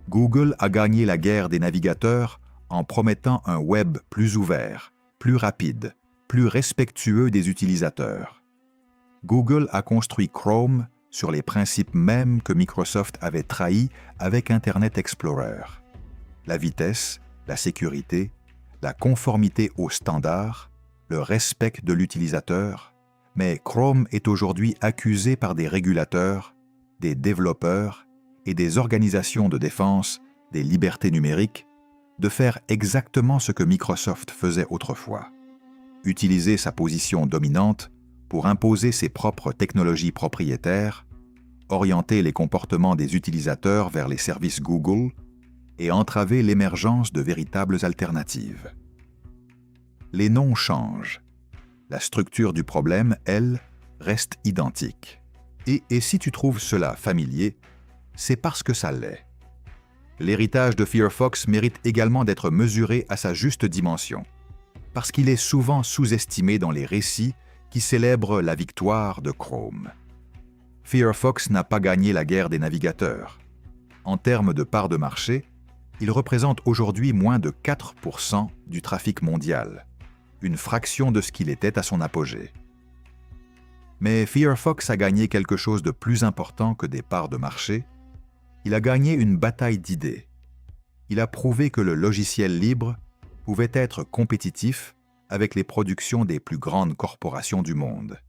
Google a gagné la guerre des navigateurs en promettant un web plus ouvert, plus rapide, plus respectueux des utilisateurs. Google a construit Chrome sur les principes mêmes que Microsoft avait trahis avec Internet Explorer. La vitesse, la sécurité, la conformité aux standards, le respect de l'utilisateur, mais Chrome est aujourd'hui accusé par des régulateurs, des développeurs et des organisations de défense des libertés numériques de faire exactement ce que Microsoft faisait autrefois. Utiliser sa position dominante pour imposer ses propres technologies propriétaires, orienter les comportements des utilisateurs vers les services Google et entraver l'émergence de véritables alternatives. Les noms changent. La structure du problème, elle, reste identique. Et si tu trouves cela familier, c'est parce que ça l'est. L'héritage de Firefox mérite également d'être mesuré à sa juste dimension, parce qu'il est souvent sous-estimé dans les récits qui célèbrent la victoire de Chrome. Firefox n'a pas gagné la guerre des navigateurs. En termes de part de marché, il représente aujourd'hui moins de 4% du trafic mondial, une fraction de ce qu'il était à son apogée. Mais Firefox a gagné quelque chose de plus important que des parts de marché. Il a gagné une bataille d'idées. Il a prouvé que le logiciel libre pouvait être compétitif avec les productions des plus grandes corporations du monde.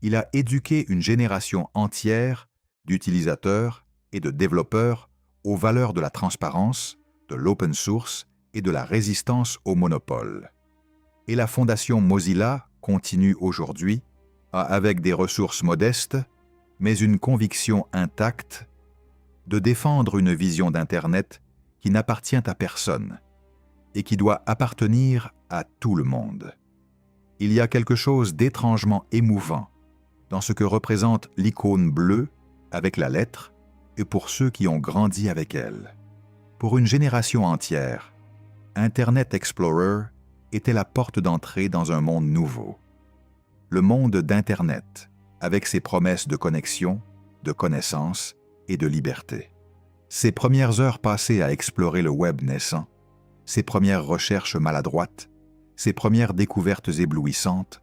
Il a éduqué une génération entière d'utilisateurs et de développeurs aux valeurs de la transparence, de l'open source et de la résistance au monopole. Et la fondation Mozilla continue aujourd'hui, avec des ressources modestes, mais une conviction intacte, de défendre une vision d'Internet qui n'appartient à personne et qui doit appartenir à tout le monde. Il y a quelque chose d'étrangement émouvant dans ce que représente l'icône bleue avec la lettre et pour ceux qui ont grandi avec elle. Pour une génération entière, Internet Explorer était la porte d'entrée dans un monde nouveau. Le monde d'Internet, avec ses promesses de connexion, de connaissance et de liberté. Ses premières heures passées à explorer le web naissant, ses premières recherches maladroites, ses premières découvertes éblouissantes,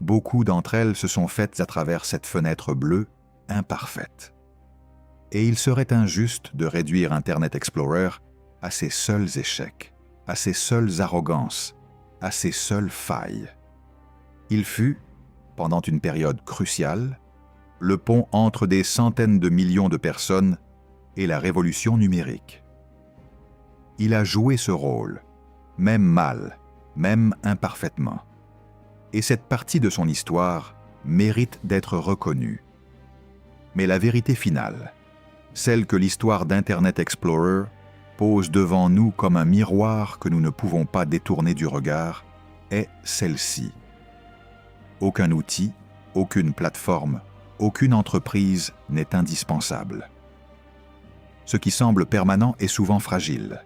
beaucoup d'entre elles se sont faites à travers cette fenêtre bleue imparfaite. Et il serait injuste de réduire Internet Explorer à ses seuls échecs, à ses seules arrogances, à ses seules failles. Il fut, pendant une période cruciale, le pont entre des centaines de millions de personnes et la révolution numérique. Il a joué ce rôle, même mal, même imparfaitement. Et cette partie de son histoire mérite d'être reconnue. Mais la vérité finale, celle que l'histoire d'Internet Explorer pose devant nous comme un miroir que nous ne pouvons pas détourner du regard, est celle-ci. Aucun outil, aucune plateforme, aucune entreprise n'est indispensable. Ce qui semble permanent est souvent fragile.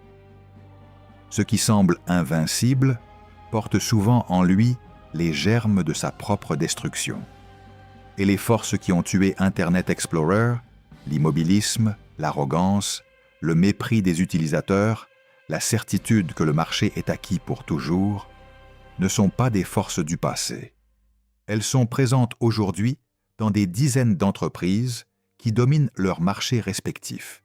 Ce qui semble invincible porte souvent en lui les germes de sa propre destruction. Et les forces qui ont tué Internet Explorer, l'immobilisme, l'arrogance, le mépris des utilisateurs, la certitude que le marché est acquis pour toujours, ne sont pas des forces du passé. Elles sont présentes aujourd'hui dans des dizaines d'entreprises qui dominent leurs marchés respectifs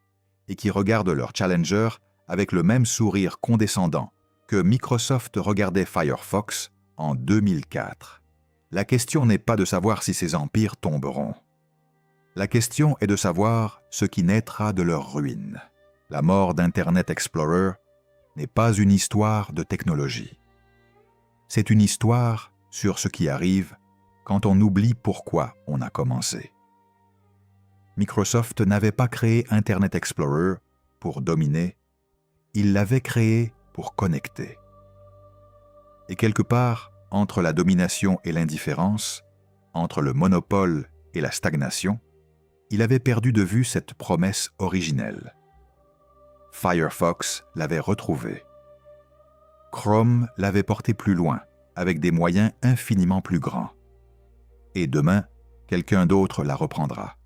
et qui regardent leurs challengers avec le même sourire condescendant que Microsoft regardait Firefox en 2004. La question n'est pas de savoir si ces empires tomberont. La question est de savoir ce qui naîtra de leur ruine. La mort d'Internet Explorer n'est pas une histoire de technologie. C'est une histoire sur ce qui arrive quand on oublie pourquoi on a commencé. Microsoft n'avait pas créé Internet Explorer pour dominer, il l'avait créé pour connecter. Et quelque part, entre la domination et l'indifférence, entre le monopole et la stagnation, il avait perdu de vue cette promesse originelle. Firefox l'avait retrouvée. Chrome l'avait porté plus loin, avec des moyens infiniment plus grands. Et demain, quelqu'un d'autre la reprendra.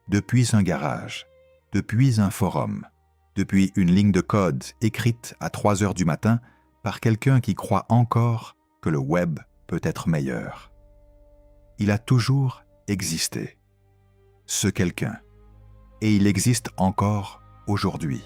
Depuis un garage, depuis un forum, depuis une ligne de code écrite à 3 heures du matin par quelqu'un qui croit encore que le web peut être meilleur. Il a toujours existé, ce quelqu'un, et il existe encore aujourd'hui.